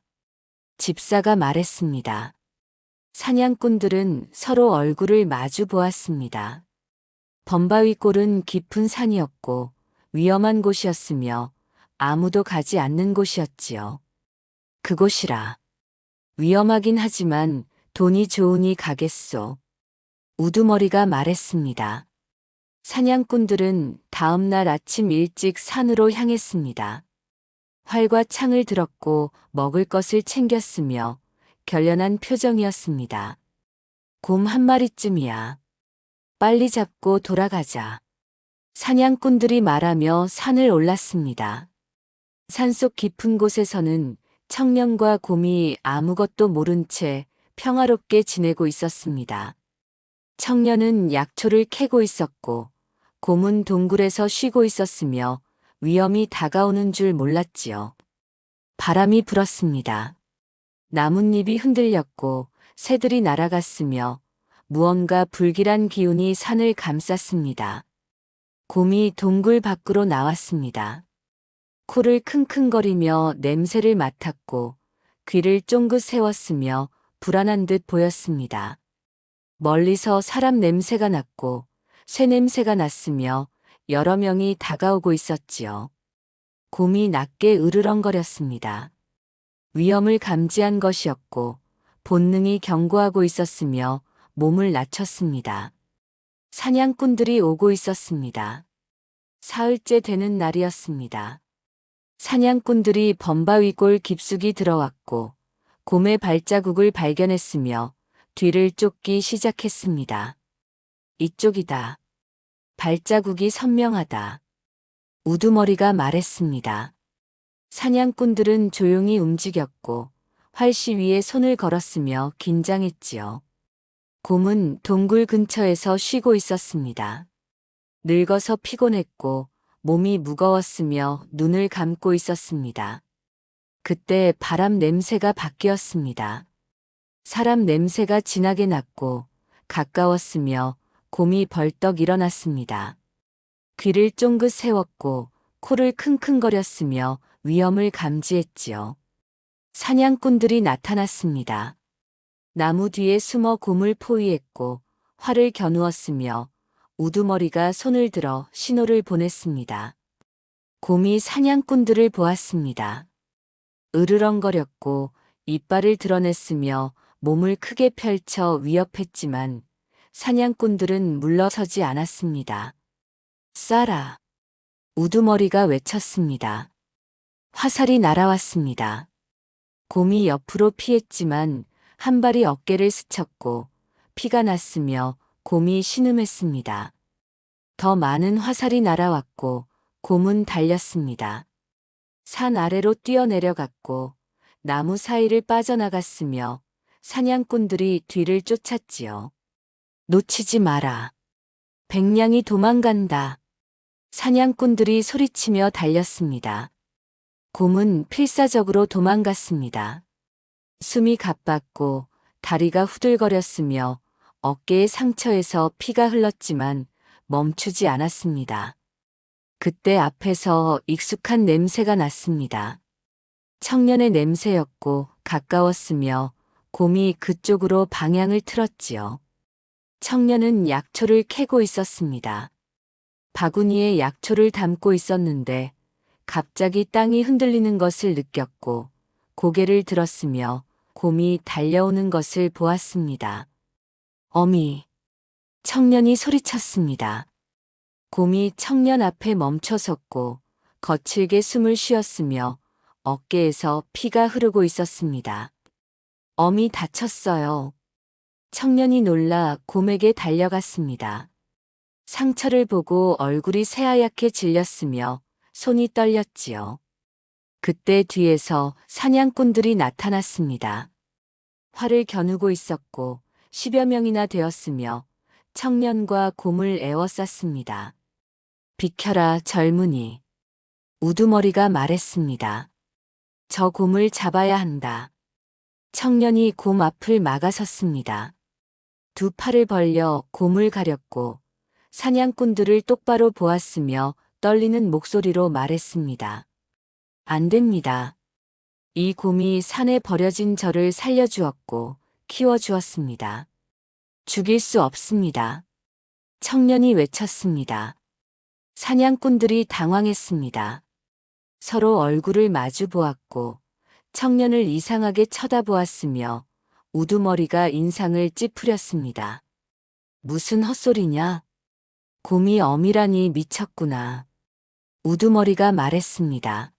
집사가 말했습니다. 사냥꾼들은 서로 얼굴을 마주 보았습니다. 범바위골은 깊은 산이었고 위험한 곳이었으며 아무도 가지 않는 곳이었지요. 그곳이라. 위험하긴 하지만 돈이 좋으니 가겠소. 우두머리가 말했습니다. 사냥꾼들은 다음 날 아침 일찍 산으로 향했습니다. 활과 창을 들었고 먹을 것을 챙겼으며 결연한 표정이었습니다. 곰 한 마리쯤이야. 빨리 잡고 돌아가자. 사냥꾼들이 말하며 산을 올랐습니다. 산속 깊은 곳에서는 청년과 곰이 아무것도 모른 채 평화롭게 지내고 있었습니다. 청년은 약초를 캐고 있었고 곰은 동굴에서 쉬고 있었으며 위험이 다가오는 줄 몰랐지요. 바람이 불었습니다. 나뭇잎이 흔들렸고 새들이 날아갔으며 무언가 불길한 기운이 산을 감쌌습니다. 곰이 동굴 밖으로 나왔습니다. 코를 킁킁거리며 냄새를 맡았고 귀를 쫑긋 세웠으며 불안한 듯 보였습니다. 멀리서 사람 냄새가 났고 새 냄새가 났으며 여러 명이 다가오고 있었지요. 곰이 낮게 으르렁거렸습니다. 위험을 감지한 것이었고 본능이 경고하고 있었으며 몸을 낮췄습니다. 사냥꾼들이 오고 있었습니다. 사흘째 되는 날이었습니다. 사냥꾼들이 범바위골 깊숙이 들어왔고 곰의 발자국을 발견했으며 뒤를 쫓기 시작했습니다. 이쪽이다. 발자국이 선명하다. 우두머리가 말했습니다. 사냥꾼들은 조용히 움직였고 활시 위에 손을 걸었으며 긴장했지요. 곰은 동굴 근처에서 쉬고 있었습니다. 늙어서 피곤했고 몸이 무거웠으며 눈을 감고 있었습니다. 그때 바람 냄새가 바뀌었습니다. 사람 냄새가 진하게 났고 가까웠으며 곰이 벌떡 일어났습니다. 귀를 쫑긋 세웠고 코를 킁킁거렸으며 위험을 감지했지요. 사냥꾼들이 나타났습니다. 나무 뒤에 숨어 곰을 포위했고 활을 겨누었으며 우두머리가 손을 들어 신호를 보냈습니다. 곰이 사냥꾼들을 보았습니다. 으르렁거렸고 이빨을 드러냈으며 몸을 크게 펼쳐 위협했지만 사냥꾼들은 물러서지 않았습니다. 쏴라! 우두머리가 외쳤습니다. 화살이 날아왔습니다. 곰이 옆으로 피했지만 한 발이 어깨를 스쳤고 피가 났으며 곰이 신음했습니다. 더 많은 화살이 날아왔고 곰은 달렸습니다. 산 아래로 뛰어내려갔고 나무 사이를 빠져나갔으며 사냥꾼들이 뒤를 쫓았지요. 놓치지 마라. 백냥이 도망간다. 사냥꾼들이 소리치며 달렸습니다. 곰은 필사적으로 도망갔습니다. 숨이 가빴고 다리가 후들거렸으며 어깨의 상처에서 피가 흘렀지만 멈추지 않았습니다. 그때 앞에서 익숙한 냄새가 났습니다. 청년의 냄새였고 가까웠으며 곰이 그쪽으로 방향을 틀었지요. 청년은 약초를 캐고 있었습니다. 바구니에 약초를 담고 있었는데 갑자기 땅이 흔들리는 것을 느꼈고 고개를 들었으며 곰이 달려오는 것을 보았습니다. 어미! 청년이 소리쳤습니다. 곰이 청년 앞에 멈춰섰고 거칠게 숨을 쉬었으며 어깨에서 피가 흐르고 있었습니다. 어미 다쳤어요. 청년이 놀라 곰에게 달려갔습니다. 상처를 보고 얼굴이 새하얗게 질렸으며 손이 떨렸지요. 그때 뒤에서 사냥꾼들이 나타났습니다. 활을 겨누고 있었고 10여 명이나 되었으며 청년과 곰을 에워쌌습니다. 비켜라 젊은이. 우두머리가 말했습니다. 저 곰을 잡아야 한다. 청년이 곰 앞을 막아섰습니다. 두 팔을 벌려 곰을 가렸고 사냥꾼들을 똑바로 보았으며 떨리는 목소리로 말했습니다. 안 됩니다. 이 곰이 산에 버려진 저를 살려주었고 키워주었습니다. 죽일 수 없습니다. 청년이 외쳤습니다. 사냥꾼들이 당황했습니다. 서로 얼굴을 마주 보았고 청년을 이상하게 쳐다보았으며 우두머리가 인상을 찌푸렸습니다. 무슨 헛소리냐? 곰이 어미라니 미쳤구나. 우두머리가 말했습니다.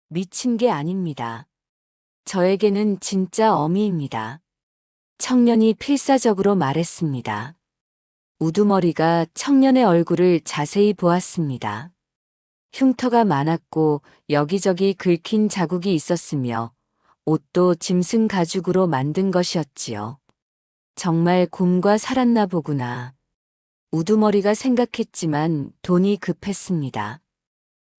미친 게 아닙니다. 저에게는 진짜 어미입니다. 청년이 필사적으로 말했습니다. 우두머리가 청년의 얼굴을 자세히 보았습니다. 흉터가 많았고 여기저기 긁힌 자국이 있었으며 옷도 짐승 가죽으로 만든 것이었지요. 정말 곰과 살았나 보구나. 우두머리가 생각했지만 돈이 급했습니다.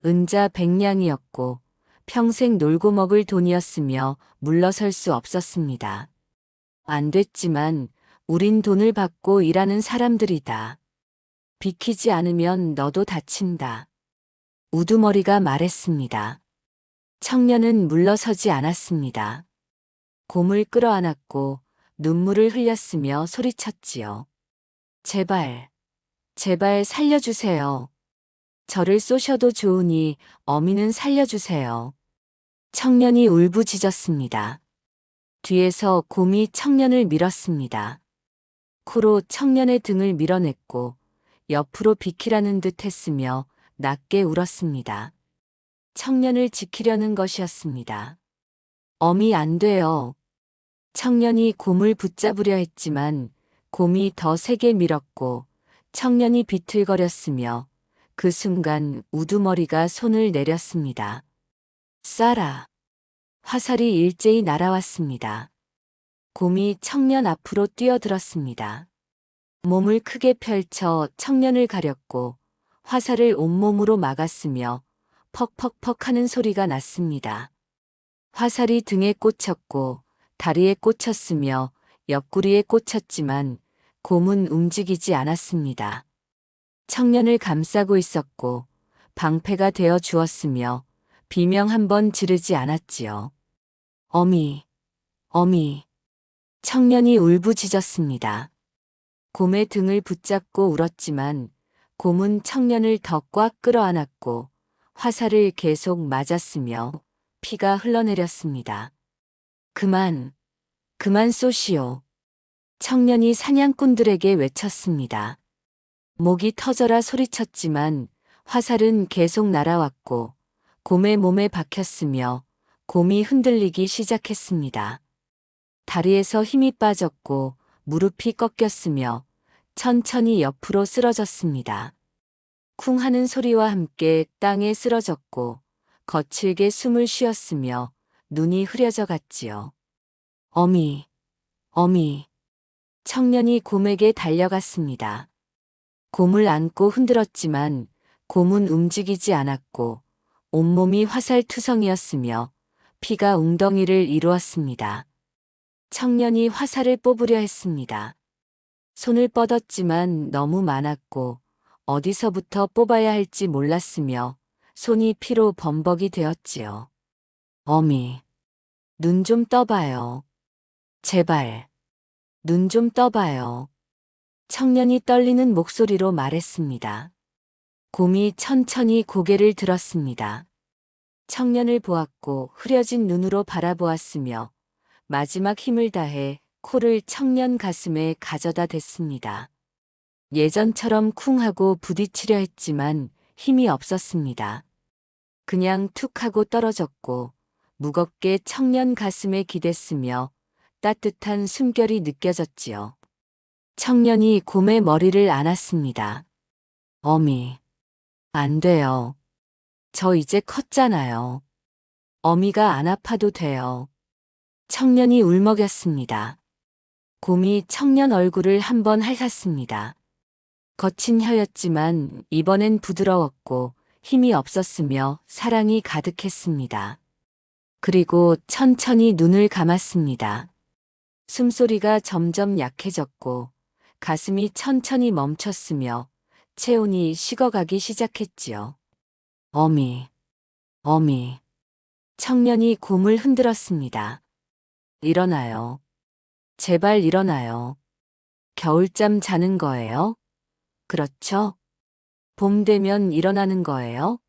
은자 100냥이었고 평생 놀고 먹을 돈이었으며 물러설 수 없었습니다. 안 됐지만 우린 돈을 받고 일하는 사람들이다. 비키지 않으면 너도 다친다. 우두머리가 말했습니다. 청년은 물러서지 않았습니다. 곰을 끌어안았고 눈물을 흘렸으며 소리쳤지요. 제발, 제발 살려주세요. 저를 쏘셔도 좋으니 어미는 살려주세요. 청년이 울부짖었습니다. 뒤에서 곰이 청년을 밀었습니다. 코로 청년의 등을 밀어냈고 옆으로 비키라는 듯 했으며 낮게 울었습니다. 청년을 지키려는 것이었습니다. 어미 안 돼요. 청년이 곰을 붙잡으려 했지만 곰이 더 세게 밀었고 청년이 비틀거렸으며 그 순간 우두머리가 손을 내렸습니다. 쏴라. 화살이 일제히 날아왔습니다. 곰이 청년 앞으로 뛰어들었습니다. 몸을 크게 펼쳐 청년을 가렸고 화살을 온몸으로 막았으며 퍽퍽퍽 하는 소리가 났습니다. 화살이 등에 꽂혔고 다리에 꽂혔으며 옆구리에 꽂혔지만 곰은 움직이지 않았습니다. 청년을 감싸고 있었고 방패가 되어 주었으며 비명 한 번 지르지 않았지요. 어미, 어미. 청년이 울부짖었습니다. 곰의 등을 붙잡고 울었지만 곰은 청년을 더 꽉 끌어안았고 화살을 계속 맞았으며 피가 흘러내렸습니다. 그만 쏘시오. 청년이 사냥꾼들에게 외쳤습니다. 목이 터져라 소리쳤지만 화살은 계속 날아왔고 곰의 몸에 박혔으며 곰이 흔들리기 시작했습니다. 다리에서 힘이 빠졌고 무릎이 꺾였으며 천천히 옆으로 쓰러졌습니다. 쿵 하는 소리와 함께 땅에 쓰러졌고 거칠게 숨을 쉬었으며 눈이 흐려져 갔지요. 어미, 어미. 청년이 곰에게 달려갔습니다. 곰을 안고 흔들었지만 곰은 움직이지 않았고 온몸이 화살투성이었으며 피가 웅덩이를 이루었습니다. 청년이 화살을 뽑으려 했습니다. 손을 뻗었지만 너무 많았고 어디서부터 뽑아야 할지 몰랐으며 손이 피로 범벅이 되었지요. 어미, 눈 좀 떠봐요. 제발, 눈 좀 떠봐요. 청년이 떨리는 목소리로 말했습니다. 곰이 천천히 고개를 들었습니다. 청년을 보았고 흐려진 눈으로 바라보았으며 마지막 힘을 다해 코를 청년 가슴에 가져다 댔습니다. 예전처럼 쿵 하고 부딪히려 했지만 힘이 없었습니다. 그냥 툭 하고 떨어졌고 무겁게 청년 가슴에 기댔으며 따뜻한 숨결이 느껴졌지요. 청년이 곰의 머리를 안았습니다. 어미, 안 돼요. 저 이제 컸잖아요. 어미가 안 아파도 돼요. 청년이 울먹였습니다. 곰이 청년 얼굴을 한번 핥았습니다. 거친 혀였지만 이번엔 부드러웠고 힘이 없었으며 사랑이 가득했습니다. 그리고 천천히 눈을 감았습니다. 숨소리가 점점 약해졌고 가슴이 천천히 멈췄으며 체온이 식어가기 시작했지요. 어미, 어미. 청년이 곰을 흔들었습니다. 일어나요. 제발 일어나요. 겨울잠 자는 거예요? 그렇죠? 봄 되면 일어나는 거예요?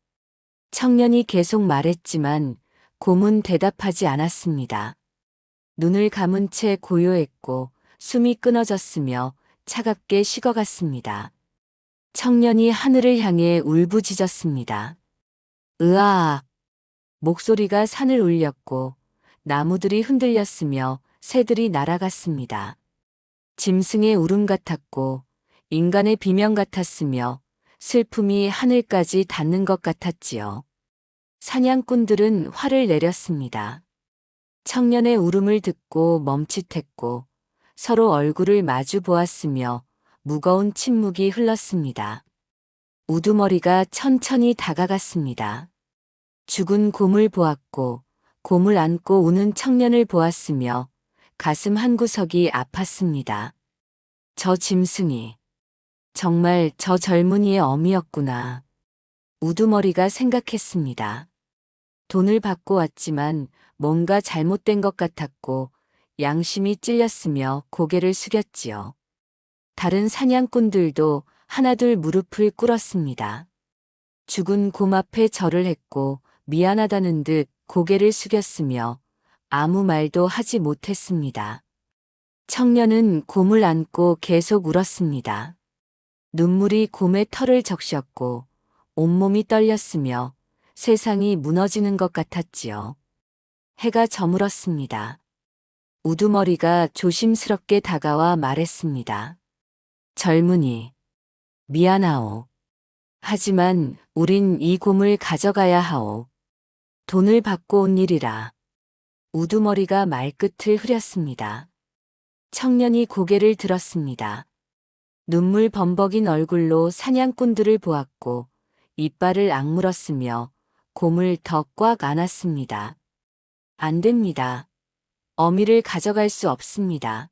청년이 계속 말했지만 곰은 대답하지 않았습니다. 눈을 감은 채 고요했고 숨이 끊어졌으며 차갑게 식어갔습니다. 청년이 하늘을 향해 울부짖었습니다. 으아! 목소리가 산을 울렸고 나무들이 흔들렸으며 새들이 날아갔습니다. 짐승의 울음 같았고 인간의 비명 같았으며 슬픔이 하늘까지 닿는 것 같았지요. 사냥꾼들은 화를 내렸습니다. 청년의 울음을 듣고 멈칫했고 서로 얼굴을 마주 보았으며 무거운 침묵이 흘렀습니다. 우두머리가 천천히 다가갔습니다. 죽은 곰을 보았고 곰을 안고 우는 청년을 보았으며 가슴 한구석이 아팠습니다. 저 짐승이 정말 저 젊은이의 어미였구나. 우두머리가 생각했습니다. 돈을 받고 왔지만 뭔가 잘못된 것 같았고 양심이 찔렸으며 고개를 숙였지요. 다른 사냥꾼들도 하나둘 무릎을 꿇었습니다. 죽은 곰 앞에 절을 했고 미안하다는 듯 고개를 숙였으며 아무 말도 하지 못했습니다. 청년은 곰을 안고 계속 울었습니다. 눈물이 곰의 털을 적셨고 온몸이 떨렸으며 세상이 무너지는 것 같았지요. 해가 저물었습니다. 우두머리가 조심스럽게 다가와 말했습니다. 젊은이, 미안하오. 하지만 우린 이 곰을 가져가야 하오. 돈을 받고 온 일이라. 우두머리가 말끝을 흐렸습니다. 청년이 고개를 들었습니다. 눈물 범벅인 얼굴로 사냥꾼들을 보았고 이빨을 악물었으며 곰을 더 꽉 안았습니다. 안 됩니다. 어미를 가져갈 수 없습니다.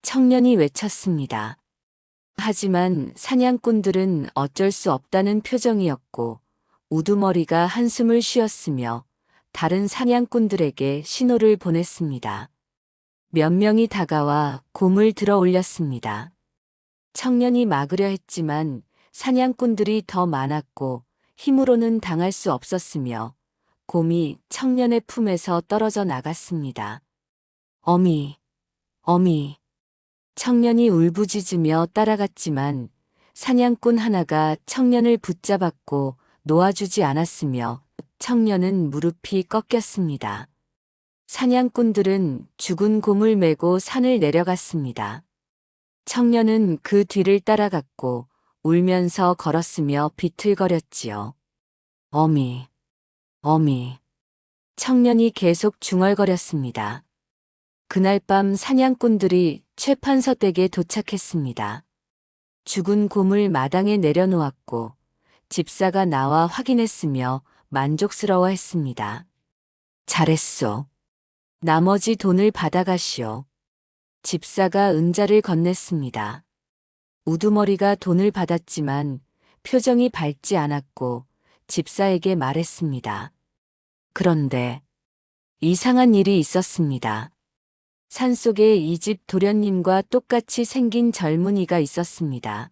청년이 외쳤습니다. 하지만 사냥꾼들은 어쩔 수 없다는 표정이었고 우두머리가 한숨을 쉬었으며 다른 사냥꾼들에게 신호를 보냈습니다. 몇 명이 다가와 곰을 들어 올렸습니다. 청년이 막으려 했지만 사냥꾼들이 더 많았고 힘으로는 당할 수 없었으며 곰이 청년의 품에서 떨어져 나갔습니다. 어미, 어미. 청년이 울부짖으며 따라갔지만 사냥꾼 하나가 청년을 붙잡았고 놓아주지 않았으며 청년은 무릎이 꺾였습니다. 사냥꾼들은 죽은 곰을 메고 산을 내려갔습니다. 청년은 그 뒤를 따라갔고 울면서 걸었으며 비틀거렸지요. 어미, 어미. 청년이 계속 중얼거렸습니다. 그날 밤 사냥꾼들이 최판서 댁에 도착했습니다. 죽은 곰을 마당에 내려놓았고 집사가 나와 확인했으며 만족스러워했습니다. 잘했소. 나머지 돈을 받아가시오. 집사가 은자를 건넸습니다. 우두머리가 돈을 받았지만 표정이 밝지 않았고 집사에게 말했습니다. 그런데 이상한 일이 있었습니다. 산속에 이 집 도련님과 똑같이 생긴 젊은이가 있었습니다.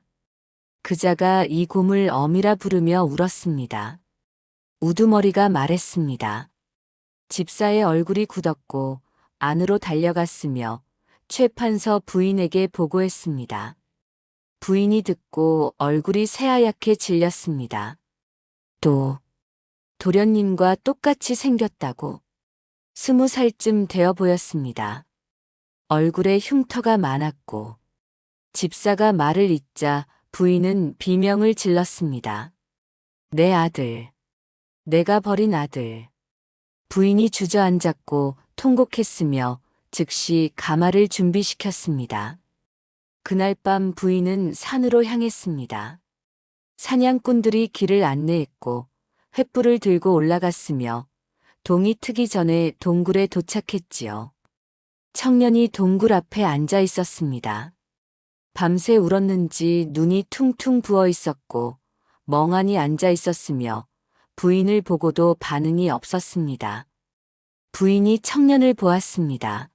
그자가 이 곰을 어미라 부르며 울었습니다. 우두머리가 말했습니다. 집사의 얼굴이 굳었고 안으로 달려갔으며 최판서 부인에게 보고했습니다. 부인이 듣고 얼굴이 새하얗게 질렸습니다. 또 도련님과 똑같이 생겼다고 20살쯤 되어 보였습니다. 얼굴에 흉터가 많았고 집사가 말을 잇자 부인은 비명을 질렀습니다. 내 아들, 내가 버린 아들. 부인이 주저앉았고 통곡했으며 즉시 가마를 준비시켰습니다. 그날 밤 부인은 산으로 향했습니다. 사냥꾼들이 길을 안내했고 횃불을 들고 올라갔으며 동이 트기 전에 동굴에 도착했지요. 청년이 동굴 앞에 앉아 있었습니다. 밤새 울었는지 눈이 퉁퉁 부어 있었고 멍하니 앉아 있었으며 부인을 보고도 반응이 없었습니다. 부인이 청년을 보았습니다.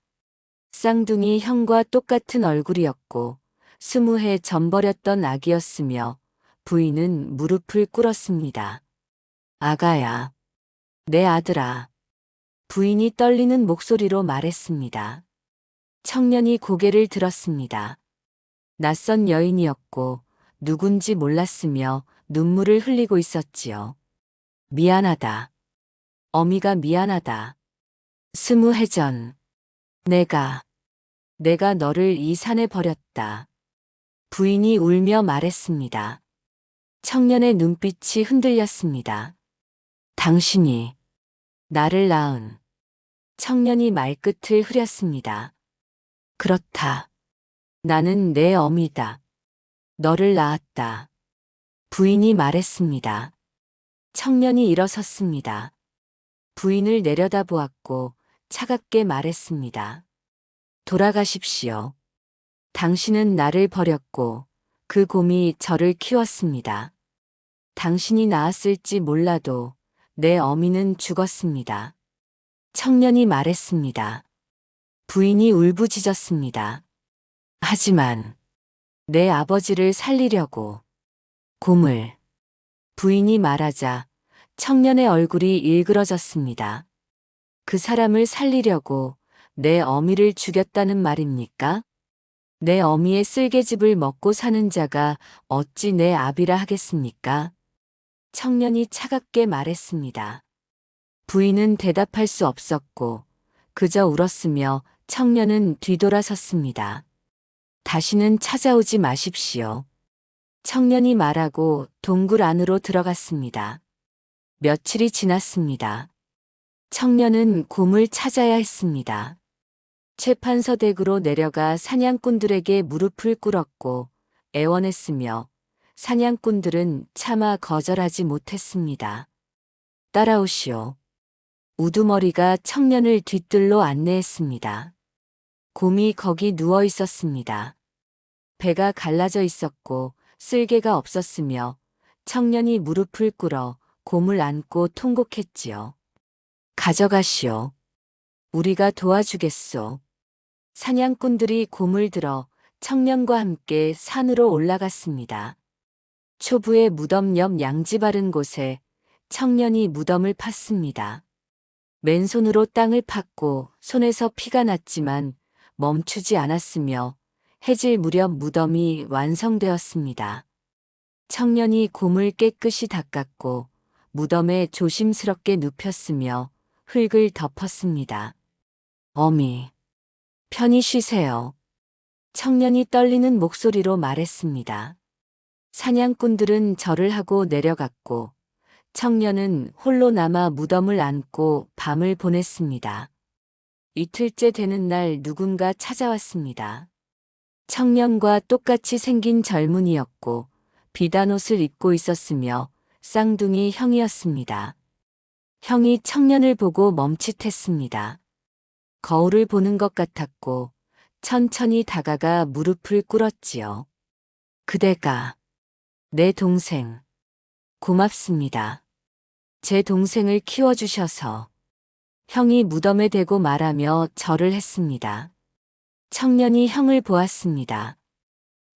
쌍둥이 형과 똑같은 얼굴이었고 20해 전버렸던 아기였으며 부인은 무릎을 꿇었습니다. 아가야, 내 아들아. 부인이 떨리는 목소리로 말했습니다. 청년이 고개를 들었습니다. 낯선 여인이었고 누군지 몰랐으며 눈물을 흘리고 있었지요. 미안하다. 어미가 미안하다. 20해 전 내가 너를 이 산에 버렸다. 부인이 울며 말했습니다. 청년의 눈빛이 흔들렸습니다. 당신이 나를 낳은. 청년이 말끝을 흐렸습니다. 그렇다. 나는 내 어미다. 너를 낳았다. 부인이 말했습니다. 청년이 일어섰습니다. 부인을 내려다보았고 차갑게 말했습니다. 돌아가십시오. 당신은 나를 버렸고 그 곰이 저를 키웠습니다. 당신이 낳았을지 몰라도 내 어미는 죽었습니다. 청년이 말했습니다. 부인이 울부짖었습니다. 하지만 내 아버지를 살리려고 곰을 부인이 말하자 청년의 얼굴이 일그러졌습니다. 그 사람을 살리려고 내 어미를 죽였다는 말입니까? 내 어미의 쓸개집을 먹고 사는 자가 어찌 내 아비라 하겠습니까? 청년이 차갑게 말했습니다. 부인은 대답할 수 없었고 그저 울었으며 청년은 뒤돌아섰습니다. 다시는 찾아오지 마십시오. 청년이 말하고 동굴 안으로 들어갔습니다. 며칠이 지났습니다. 청년은 곰을 찾아야 했습니다. 채판서 댁으로 내려가 사냥꾼들에게 무릎을 꿇었고 애원했으며 사냥꾼들은 차마 거절하지 못했습니다. 따라오시오. 우두머리가 청년을 뒤뜰로 안내했습니다. 곰이 거기 누워 있었습니다. 배가 갈라져 있었고 쓸개가 없었으며 청년이 무릎을 꿇어 곰을 안고 통곡했지요. 가져가시오. 우리가 도와주겠소. 사냥꾼들이 곰을 들어 청년과 함께 산으로 올라갔습니다. 초부의 무덤 옆 양지 바른 곳에 청년이 무덤을 팠습니다. 맨손으로 땅을 팠고 손에서 피가 났지만 멈추지 않았으며 해질 무렵 무덤이 완성되었습니다. 청년이 곰을 깨끗이 닦았고 무덤에 조심스럽게 눕혔으며 흙을 덮었습니다. 어미, 편히 쉬세요. 청년이 떨리는 목소리로 말했습니다. 사냥꾼들은 절을 하고 내려갔고 청년은 홀로 남아 무덤을 안고 밤을 보냈습니다. 이틀째 되는 날 누군가 찾아왔습니다. 청년과 똑같이 생긴 젊은이였고 비단 옷을 입고 있었으며 쌍둥이 형이었습니다. 형이 청년을 보고 멈칫했습니다. 거울을 보는 것 같았고 천천히 다가가 무릎을 꿇었지요. 그대가 내 동생. 고맙습니다. 제 동생을 키워주셔서. 형이 무덤에 대고 말하며 절을 했습니다. 청년이 형을 보았습니다.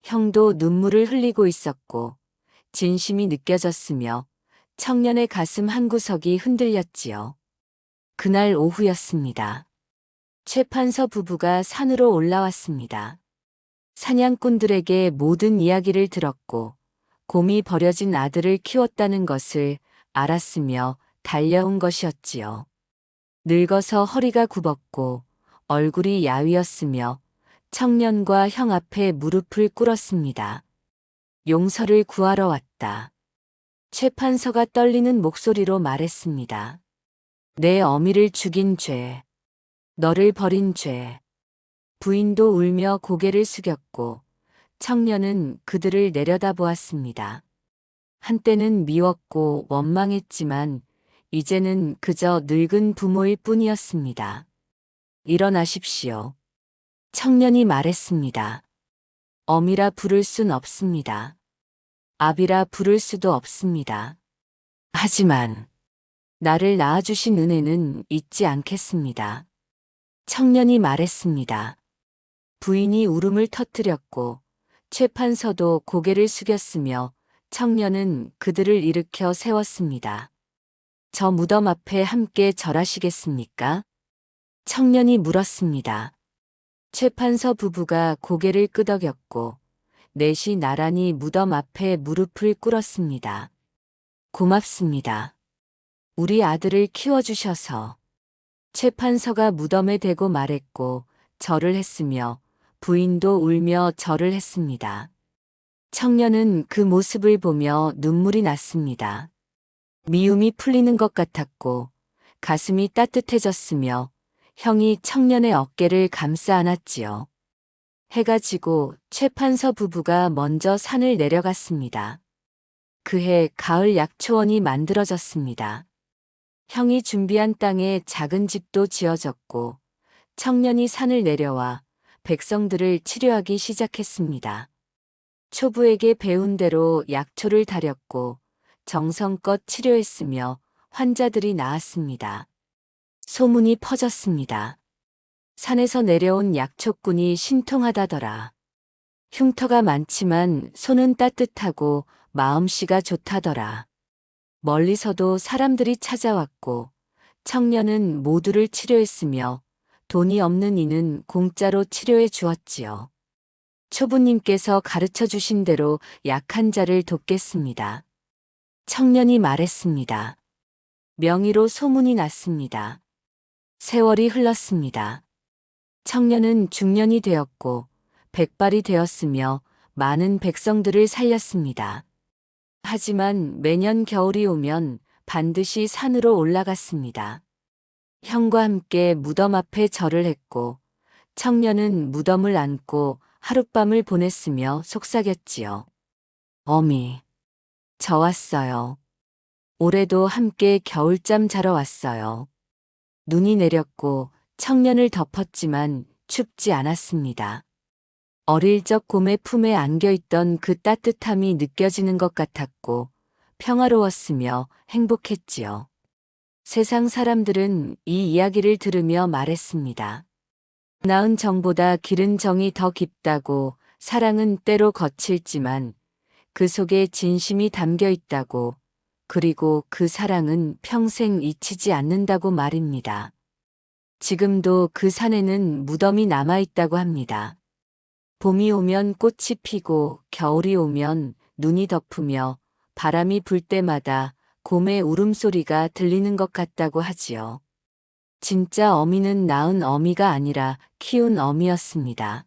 형도 눈물을 흘리고 있었고 진심이 느껴졌으며 청년의 가슴 한구석이 흔들렸지요. 그날 오후였습니다. 최판서 부부가 산으로 올라왔습니다. 사냥꾼들에게 모든 이야기를 들었고 곰이 버려진 아들을 키웠다는 것을 알았으며 달려온 것이었지요. 늙어서 허리가 굽었고 얼굴이 야위었으며 청년과 형 앞에 무릎을 꿇었습니다. 용서를 구하러 왔다. 최판서가 떨리는 목소리로 말했습니다. 내 어미를 죽인 죄, 너를 버린 죄. 부인도 울며 고개를 숙였고 청년은 그들을 내려다보았습니다. 한때는 미웠고 원망했지만 이제는 그저 늙은 부모일 뿐이었습니다. 일어나십시오. 청년이 말했습니다. 어미라 부를 순 없습니다. 아비라 부를 수도 없습니다. 하지만 나를 낳아주신 은혜는 잊지 않겠습니다. 청년이 말했습니다. 부인이 울음을 터뜨렸고 최판서도 고개를 숙였으며 청년은 그들을 일으켜 세웠습니다. 저 무덤 앞에 함께 절하시겠습니까? 청년이 물었습니다. 최판서 부부가 고개를 끄덕였고 넷이 나란히 무덤 앞에 무릎을 꿇었습니다. 고맙습니다. 우리 아들을 키워주셔서. 최판서가 무덤에 대고 말했고 절을 했으며 부인도 울며 절을 했습니다. 청년은 그 모습을 보며 눈물이 났습니다. 미움이 풀리는 것 같았고 가슴이 따뜻해졌으며 형이 청년의 어깨를 감싸 안았지요. 해가 지고 최판서 부부가 먼저 산을 내려갔습니다. 그해 가을 약초원이 만들어졌습니다. 형이 준비한 땅에 작은 집도 지어졌고 청년이 산을 내려와 백성들을 치료하기 시작했습니다. 초부에게 배운 대로 약초를 다렸고 정성껏 치료했으며 환자들이 나았습니다. 소문이 퍼졌습니다. 산에서 내려온 약초꾼이 신통하다더라. 흉터가 많지만 손은 따뜻하고 마음씨가 좋다더라. 멀리서도 사람들이 찾아왔고 청년은 모두를 치료했으며 돈이 없는 이는 공짜로 치료해 주었지요. 초부님께서 가르쳐 주신 대로 약한 자를 돕겠습니다. 청년이 말했습니다. 명의로 소문이 났습니다. 세월이 흘렀습니다. 청년은 중년이 되었고 백발이 되었으며 많은 백성들을 살렸습니다. 하지만 매년 겨울이 오면 반드시 산으로 올라갔습니다. 형과 함께 무덤 앞에 절을 했고 청년은 무덤을 안고 하룻밤을 보냈으며 속삭였지요. 어미, 저 왔어요. 올해도 함께 겨울잠 자러 왔어요. 눈이 내렸고 청년을 덮었지만 춥지 않았습니다. 어릴 적 곰의 품에 안겨있던 그 따뜻함이 느껴지는 것 같았고 평화로웠으며 행복했지요. 세상 사람들은 이 이야기를 들으며 말했습니다. 나은 정보다 기른 정이 더 깊다고, 사랑은 때로 거칠지만 그 속에 진심이 담겨 있다고, 그리고 그 사랑은 평생 잊히지 않는다고 말입니다. 지금도 그 산에는 무덤이 남아 있다고 합니다. 봄이 오면 꽃이 피고 겨울이 오면 눈이 덮으며 바람이 불 때마다 곰의 울음소리가 들리는 것 같다고 하지요. 진짜 어미는 낳은 어미가 아니라 키운 어미였습니다.